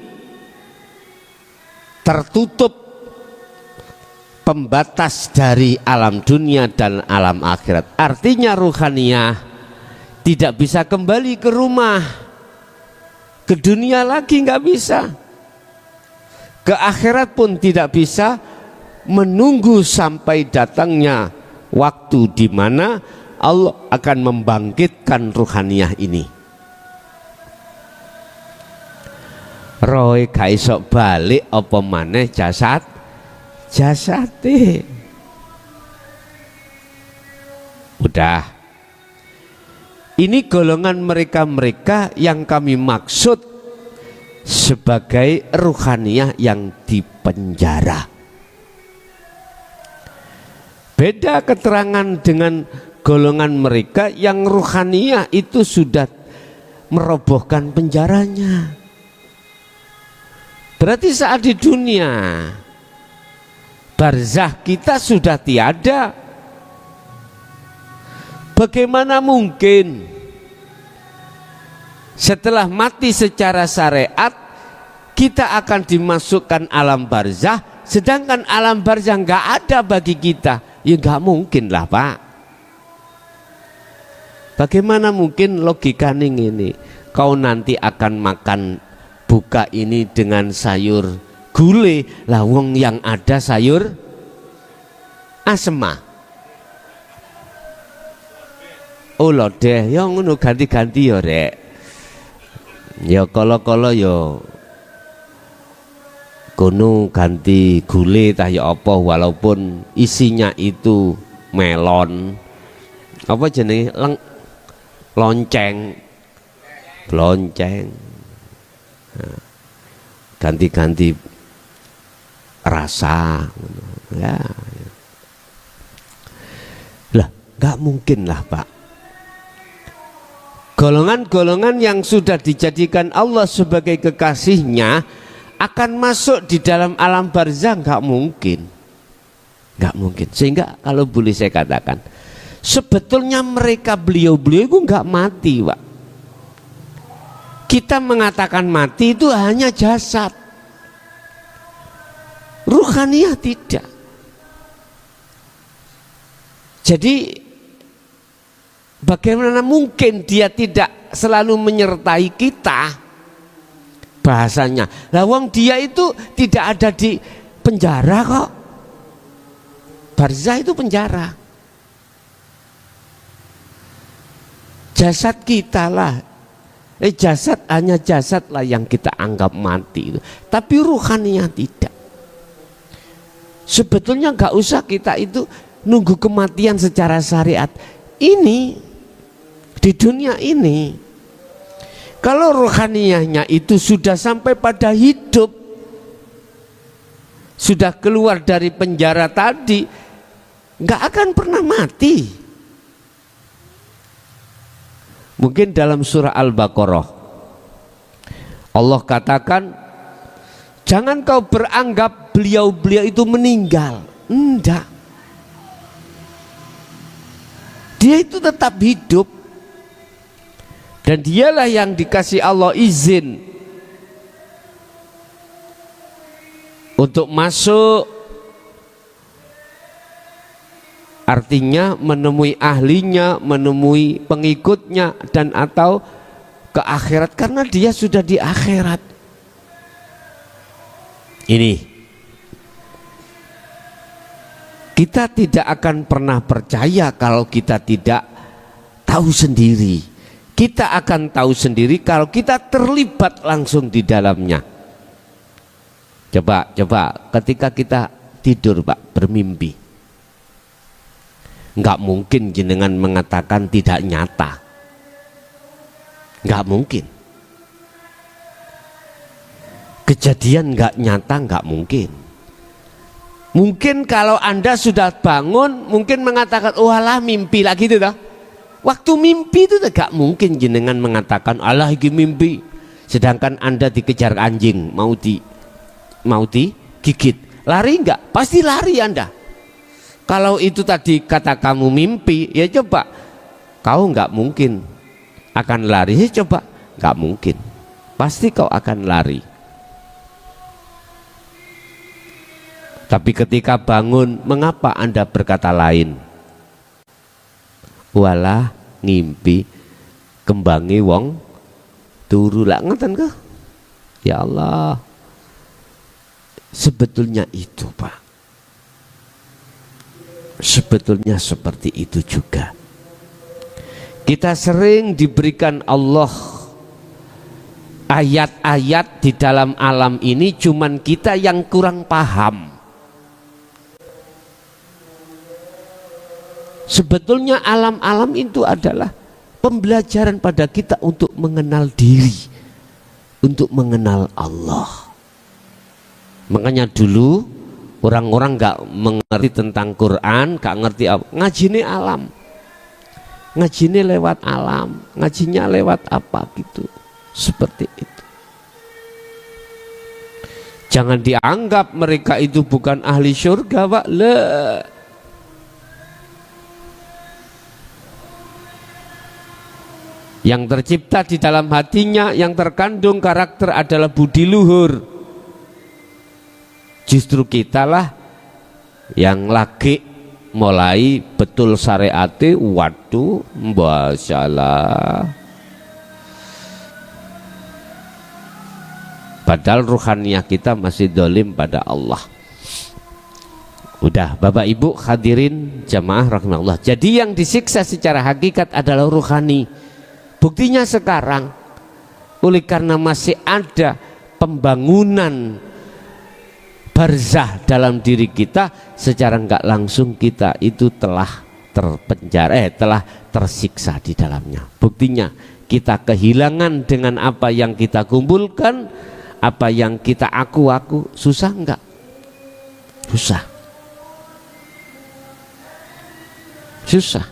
tertutup pembatas dari alam dunia dan alam akhirat. Artinya ruhaniyah tidak bisa kembali ke rumah, ke dunia lagi nggak bisa, ke akhirat pun tidak bisa, menunggu sampai datangnya waktu di mana Allah akan membangkitkan ruhaniyah ini. Roy kaisok balik apa maneh jasate. Udah. Ini golongan mereka-mereka yang kami maksud sebagai ruhaniyah yang dipenjara. Beda keterangan dengan golongan mereka yang ruhaniyah itu sudah merobohkan penjaranya. Berarti saat di dunia barzah kita sudah tiada. Bagaimana mungkin setelah mati secara syariat kita akan dimasukkan alam barzah, sedangkan alam barzah nggak ada bagi kita? Ya nggak mungkin lah Pak. Bagaimana mungkin logika ini? Kau nanti akan makan buka ini dengan sayur gulai, lawang yang ada sayur asema. Oh lodeh, ya ngono ganti-ganti ya rek. Ya kala-kala ya kono ganti gulai tah ya apa, walaupun isinya itu melon. Apa jenenge lonceng. Nah, ganti-ganti rasa ya. Lah nggak mungkin lah Pak. Golongan-golongan yang sudah dijadikan Allah sebagai kekasihnya akan masuk di dalam alam barzah, nggak mungkin. Nggak mungkin. Sehingga kalau boleh saya katakan, sebetulnya mereka beliau-beliau itu nggak mati Pak. Kita mengatakan mati itu hanya jasad, ruhaniyah tidak. Jadi bagaimana mungkin dia tidak selalu menyertai kita? Bahasanya, lawang dia itu tidak ada di penjara kok. Barzah itu penjara. Jasad kita lah, jasad hanya jasad lah yang kita anggap mati itu. Tapi ruhaniyah tidak. Sebetulnya nggak usah kita itu nunggu kematian secara syariat. Ini di dunia ini, kalau rohaniyahnya itu sudah sampai pada hidup, sudah keluar dari penjara tadi, nggak akan pernah mati. Mungkin dalam surah Al-Baqarah Allah katakan, jangan kau beranggap beliau-beliau itu meninggal. Enggak, dia itu tetap hidup. Dan dialah yang dikasih Allah izin untuk masuk, artinya menemui ahlinya, menemui pengikutnya, dan atau ke akhirat, karena dia sudah di akhirat. Ini kita tidak akan pernah percaya kalau kita tidak tahu sendiri. Kita akan tahu sendiri kalau kita terlibat langsung di dalamnya. Coba ketika kita tidur Pak, bermimpi, nggak mungkin jenengan mengatakan tidak nyata. Nggak mungkin. Kejadian nggak nyata nggak mungkin. Mungkin kalau Anda sudah bangun, mungkin mengatakan, oh alah mimpi lagi itu dah. Waktu mimpi itu tidak mungkin jenengan mengatakan Allah ini mimpi, sedangkan Anda dikejar anjing mau digigit, lari enggak? Pasti lari Anda. Kalau itu tadi kata kamu mimpi, ya coba kau enggak mungkin akan lari. Ya coba, enggak mungkin, pasti kau akan lari. Tapi ketika bangun, mengapa Anda berkata lain? Walah ngimpi kembangi wong turu lak ngoten kah? Ya Allah, sebetulnya itu Pak, sebetulnya seperti itu juga. Kita sering diberikan Allah ayat-ayat di dalam alam ini, cuman kita yang kurang paham. Sebetulnya alam-alam itu adalah pembelajaran pada kita untuk mengenal diri, untuk mengenal Allah. Makanya dulu orang-orang nggak mengerti tentang Quran, nggak ngerti apa, ngajine alam, ngajine lewat alam, ngajinya lewat apa gitu, seperti itu. Jangan dianggap mereka itu bukan ahli surga, Pak. Yang tercipta di dalam hatinya, yang terkandung karakter adalah budi luhur. Justru kitalah yang lagi mulai betul syariate, waduh, masyaallah. Padahal ruhaniyah kita masih dolim pada Allah. Udah, Bapak Ibu hadirin jamaah rahmatullah. Jadi yang disiksa secara hakikat adalah ruhani. Buktinya sekarang, oleh karena masih ada pembangunan barzah dalam diri kita, secara enggak langsung kita itu telah terpenjara, telah tersiksa di dalamnya. Buktinya kita kehilangan dengan apa yang kita kumpulkan, apa yang kita aku susah enggak? Susah. Susah.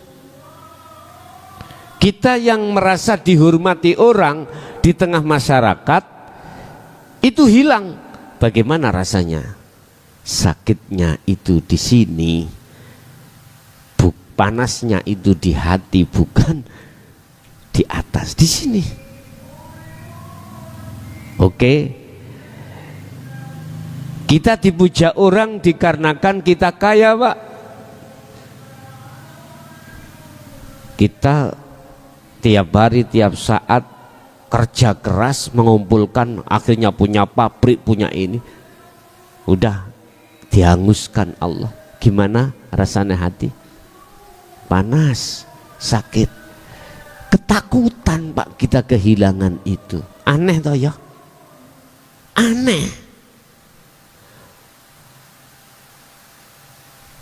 Kita yang merasa dihormati orang di tengah masyarakat itu hilang. Bagaimana rasanya? Sakitnya itu di sini, panasnya itu di hati, bukan di atas, di sini. Oke. Kita dipuja orang dikarenakan kita kaya, Pak. Kita tiap hari, tiap saat kerja keras mengumpulkan, akhirnya punya pabrik, punya ini. Udah dihanguskan Allah. Gimana rasanya hati? Panas, sakit, ketakutan, Pak, kita kehilangan itu. Aneh toh ya? Aneh.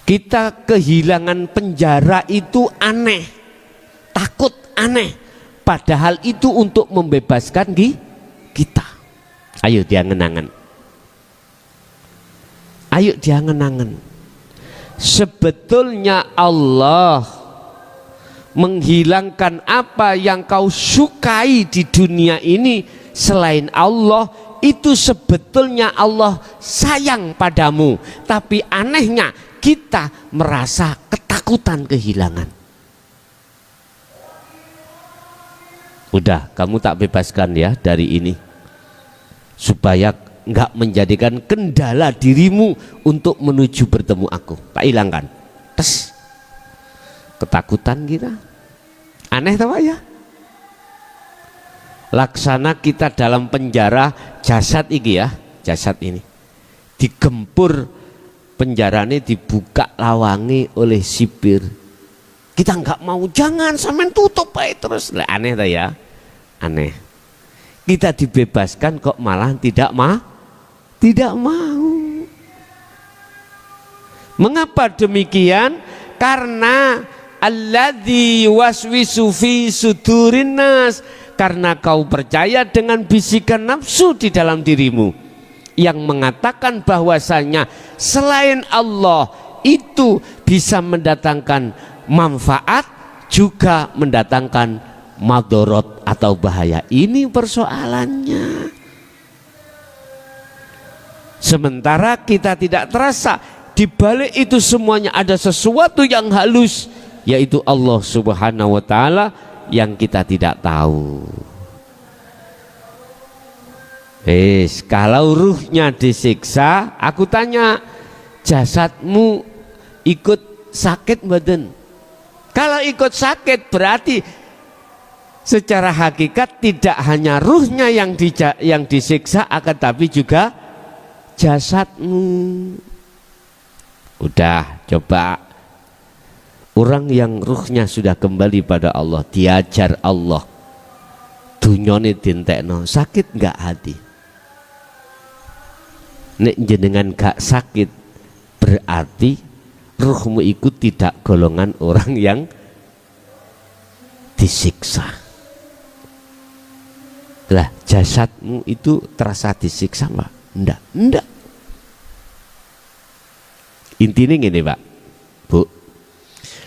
Kita kehilangan penjara itu aneh, takut, aneh. Padahal itu untuk membebaskan kita. Ayo diangen-angen. Ayo diangen-angen. Sebetulnya Allah menghilangkan apa yang kau sukai di dunia ini selain Allah, itu sebetulnya Allah sayang padamu. Tapi anehnya kita merasa ketakutan kehilangan. Udah, kamu tak bebaskan ya dari ini, supaya enggak menjadikan kendala dirimu untuk menuju bertemu aku. Tak hilangkan. Tes. Ketakutan kita. Aneh tahu ya? Laksana kita dalam penjara jasad ini ya, jasad ini digempur, penjaranya dibuka lawangi oleh sipir. Kita nggak mau, jangan sampean tutup baik terus. Aneh tak ya? Aneh. Kita dibebaskan kok malah tidak mau. Mengapa demikian? Karena alladzi waswisu fi sudurin nas, karena kau percaya dengan bisikan nafsu di dalam dirimu yang mengatakan bahwasanya selain Allah itu bisa mendatangkan manfaat, juga mendatangkan madorot atau bahaya. Ini persoalannya. Sementara kita tidak terasa, di balik itu semuanya ada sesuatu yang halus, yaitu Allah Subhanahu wa taala yang kita tidak tahu. Kalau ruhnya disiksa, aku tanya, jasadmu ikut sakit badan? Kalau ikut sakit berarti secara hakikat tidak hanya ruhnya yang disiksa, akan tapi juga jasadmu. Udah, coba orang yang ruhnya sudah kembali pada Allah, diajar Allah, dunyane dintekno, sakit enggak hati? Nek jenengan gak sakit, berarti ruhmu ikut tidak golongan orang yang disiksa. Lah jasadmu itu terasa disiksa Pak? Enggak. Intinya gini Pak, Bu,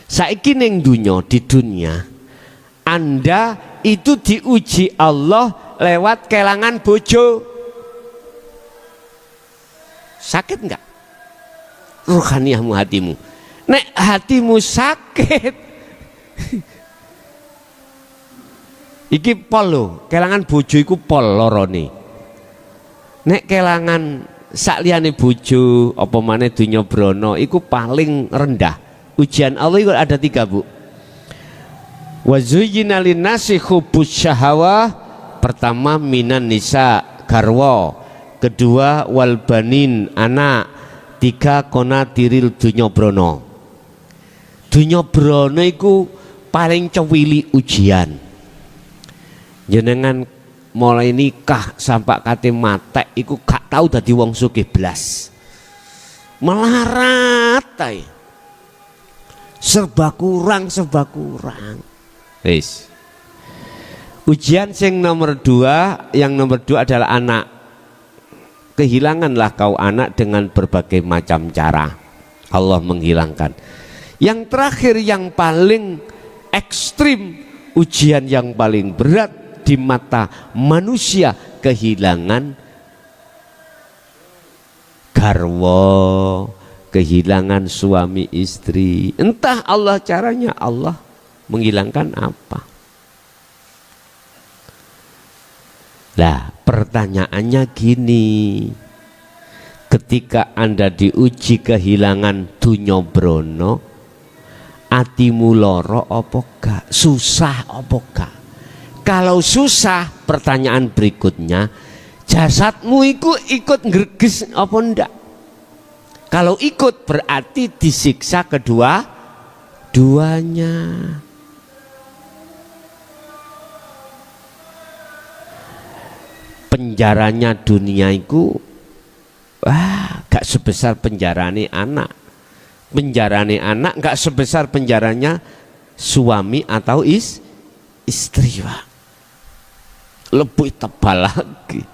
saiki ning dunya, di dunia Anda itu diuji Allah lewat kelangan bojo. Sakit enggak? Rohaniyahmu, hatimu. Nek hatimu sakit, iki pol lho, kelangan bojo iku pol lorone. Nek kelangan sakliyane bojo apa maneh donya brana iku paling rendah. Ujian Allah itu ada 3, Bu. Wa zuyyina linnasi hubbus syahawah. Pertama minan nisa, garwa. Kedua wal banin, anak. 3 konatiril dunya brana. Dunya brana iku paling cewili ujian. Jenengan mulai nikah sampai kate matek iku gak tau dadi wong sugih blas. Melarat ae. Serba kurang. Wis. Ujian sing nomor 2, yang nomor 2 adalah anak. Kehilanganlah kau anak dengan berbagai macam cara. Allah menghilangkan. Yang terakhir yang paling ekstrim, ujian yang paling berat di mata manusia, kehilangan garwa, kehilangan suami istri. Entah Allah caranya, Allah menghilangkan apa. Lah pertanyaannya gini, ketika Anda diuji kehilangan dunya brana, atimu loro apa gak? Susah apa gak? Kalau susah, pertanyaan berikutnya, jasadmu ikut ngreges apa ndak? Kalau ikut berarti disiksa kedua-duanya. Penjaranya dunia itu gak sebesar penjarane anak. Penjarane anak gak sebesar penjaranya suami atau istri, Pak. Lebih tebal lagi.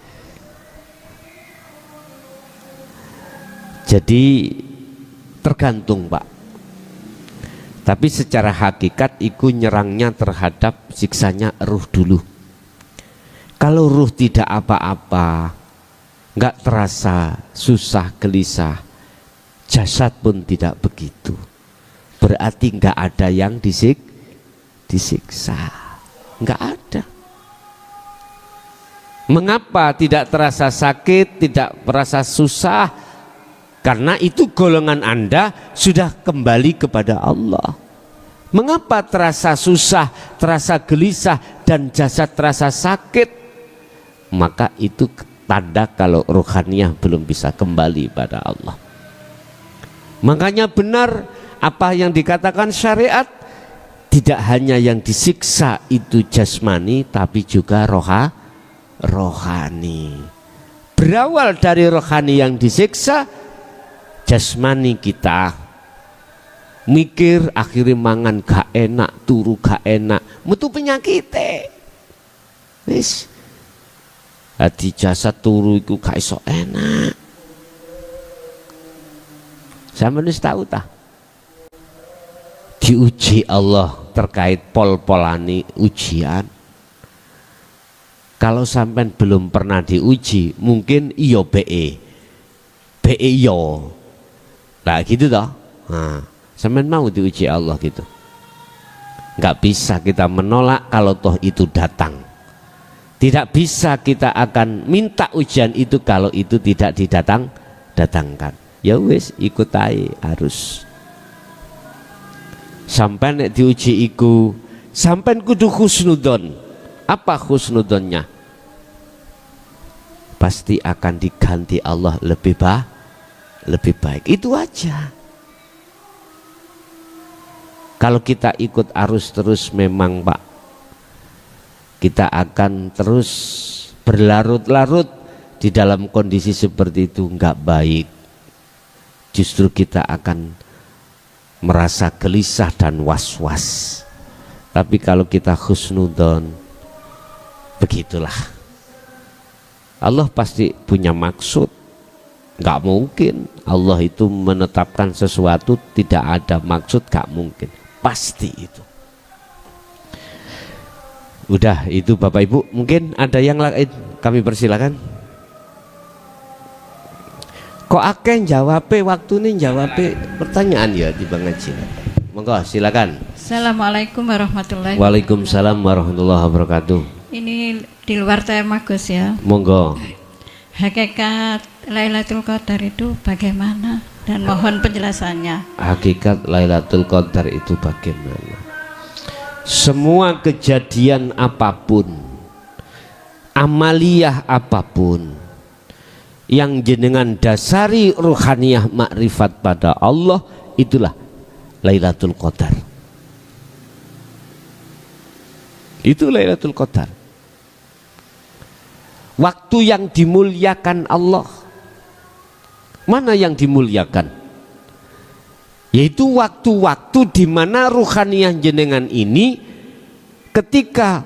Jadi tergantung, Pak. Tapi secara hakikat iku nyerangnya terhadap siksanya ruh dulu. Kalau ruh tidak apa-apa, nggak terasa susah gelisah, jasad pun tidak begitu. Berarti nggak ada yang disiksa, nggak ada. Mengapa tidak terasa sakit, tidak merasa susah? Karena itu golongan Anda sudah kembali kepada Allah. Mengapa terasa susah, terasa gelisah, dan jasad terasa sakit? Maka itu tanda kalau rohaniyah belum bisa kembali pada Allah. Makanya benar apa yang dikatakan syariat, tidak hanya yang disiksa itu jasmani, tapi juga rohani. Berawal dari rohani yang disiksa, jasmani kita mikir akhirnya mangan gak enak, turu gak enak, metu penyakit. Wis hati jasad turu iku gak iso enak. Sampeyan wis tahu ta? Diuji Allah terkait pol-polani ujian. Kalau sampean belum pernah diuji, mungkin iyo BE iyo. Nah gitu toh. Nah, sampean mau diuji Allah gitu. Nggak bisa kita menolak kalau toh itu datang. Tidak bisa kita akan minta ujian itu kalau itu tidak datangkan. Ya wis ikut aja harus. Sampai nek diuji iku, sampai kudu husnudon. Apa husnudonnya? Pasti akan diganti Allah lebih baik. Itu aja. Kalau kita ikut arus terus memang, Pak, kita akan terus berlarut-larut di dalam kondisi seperti itu, nggak baik. Justru kita akan merasa gelisah dan was-was. Tapi kalau kita husnudon, begitulah. Allah pasti punya maksud. Nggak mungkin Allah itu menetapkan sesuatu tidak ada maksud, nggak mungkin. Pasti itu. Udah itu Bapak Ibu, mungkin ada yang lain kami persilakan. Kok akeh jawabe waktune jawabe pertanyaan ya di Bang Haji. Monggo silakan. Assalamualaikum warahmatullahi wabarakatuh. Waalaikumsalam warahmatullahi wabarakatuh. Ini di luar tema Gus ya. Monggo. Hakikat Lailatul Qadar itu bagaimana? Dan mohon penjelasannya. Hakikat Lailatul Qadar itu bagaimana? Semua kejadian apapun, amaliyah apapun yang jenengan dasari ruhaniyah makrifat pada Allah, itulah Lailatul Qadar. Itu Lailatul Qadar. Waktu yang dimuliakan Allah. Mana yang dimuliakan? Yaitu waktu-waktu di mana ruhaniyah jenengan ini ketika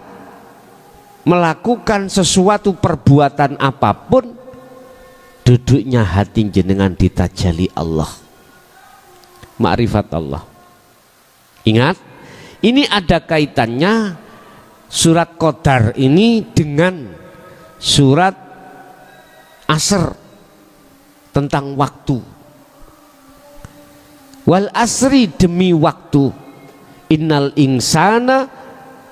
melakukan sesuatu perbuatan apapun, duduknya hati jenengan ditajali Allah, makrifat Allah. Ingat, ini ada kaitannya surat Qadar ini dengan surat Asr tentang waktu. Wal asri, demi waktu, innal insana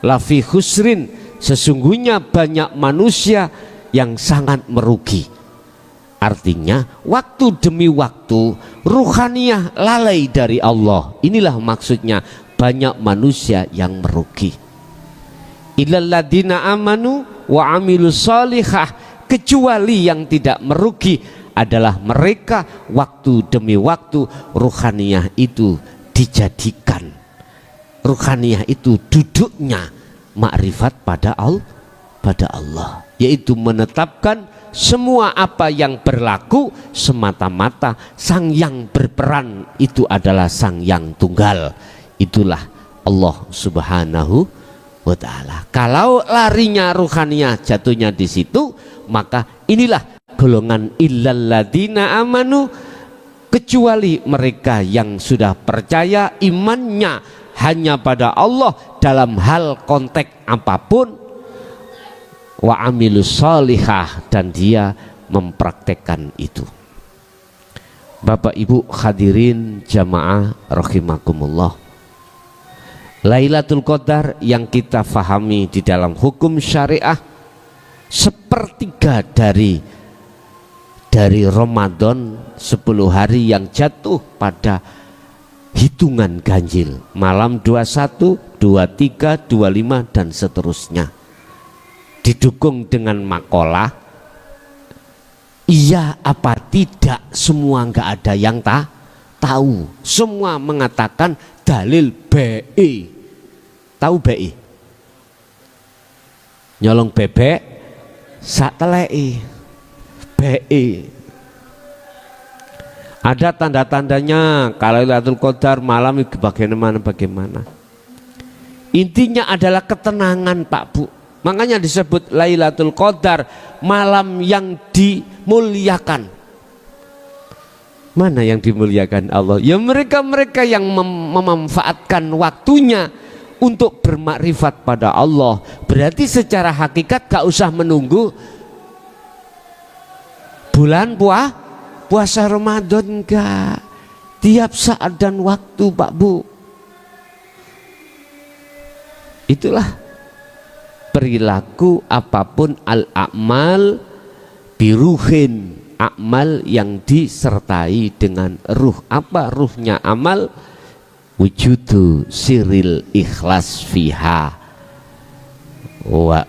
lafi khusrin, sesungguhnya banyak manusia yang sangat merugi. Artinya waktu demi waktu ruhaniyah lalai dari Allah. Inilah maksudnya banyak manusia yang merugi. Illal ladzina amanu wa amilus sholihah, kecuali yang tidak merugi adalah mereka waktu demi waktu ruhaniyah itu dijadikan, ruhaniyah itu duduknya makrifat pada Allah, yaitu menetapkan semua apa yang berlaku semata-mata sang yang berperan itu adalah sang yang tunggal, itulah Allah Subhanahu wa ta'ala. Kalau larinya ruhaniyah jatuhnya di situ, maka inilah golongan illalladzina amanu, kecuali mereka yang sudah percaya imannya hanya pada Allah dalam hal konteks apapun, wa amilus sholihah, dan dia mempraktekkan itu. Bapak Ibu hadirin jamaah rahimakumullah, Lailatul Qadar yang kita fahami di dalam hukum syariah sepertiga dari Ramadan, 10 hari yang jatuh pada hitungan ganjil, malam 21, 23, 25 dan seterusnya, didukung dengan makalah iya apa tidak, semua nggak ada yang tahu, semua mengatakan dalil BI. Tahu BI? Nyolong bebek sak teleki. BI. Ada tanda-tandanya kalau Lailatul Qadar malam itu bagaimana. Intinya adalah ketenangan Pak Bu. Makanya disebut Lailatul Qadar malam yang dimuliakan. Mana yang dimuliakan Allah? Ya mereka-mereka yang memanfaatkan waktunya untuk bermakrifat pada Allah. Berarti secara hakikat gak usah menunggu bulan puasa Ramadan, enggak, tiap saat dan waktu Pak Bu. Itulah perilaku apapun al-a'mal biruhin, amal yang disertai dengan ruh. Apa ruhnya amal? Wujudu siril ikhlas fiha.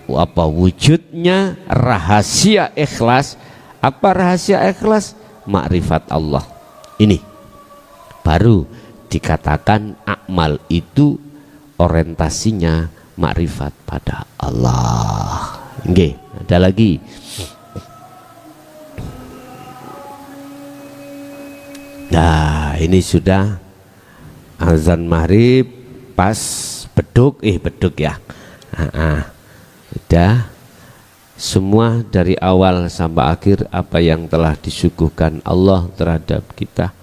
Apa wujudnya rahasia ikhlas? Apa rahasia ikhlas? Makrifat Allah. Ini baru dikatakan amal itu orientasinya makrifat pada Allah. Nggih, ada lagi. Nah, ini sudah azan maghrib pas beduk ya. Udah semua dari awal sampai akhir apa yang telah disuguhkan Allah terhadap kita.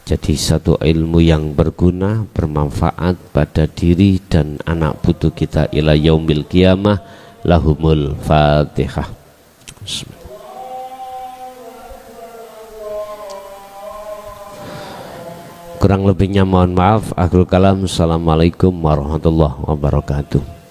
Jadi satu ilmu yang berguna, bermanfaat pada diri dan anak putu kita ila yaumil qiyamah. Lahumul Fatihah. Bismillah. Kurang lebihnya mohon maaf. Akhirul kalam. Assalamualaikum warahmatullahi wabarakatuh.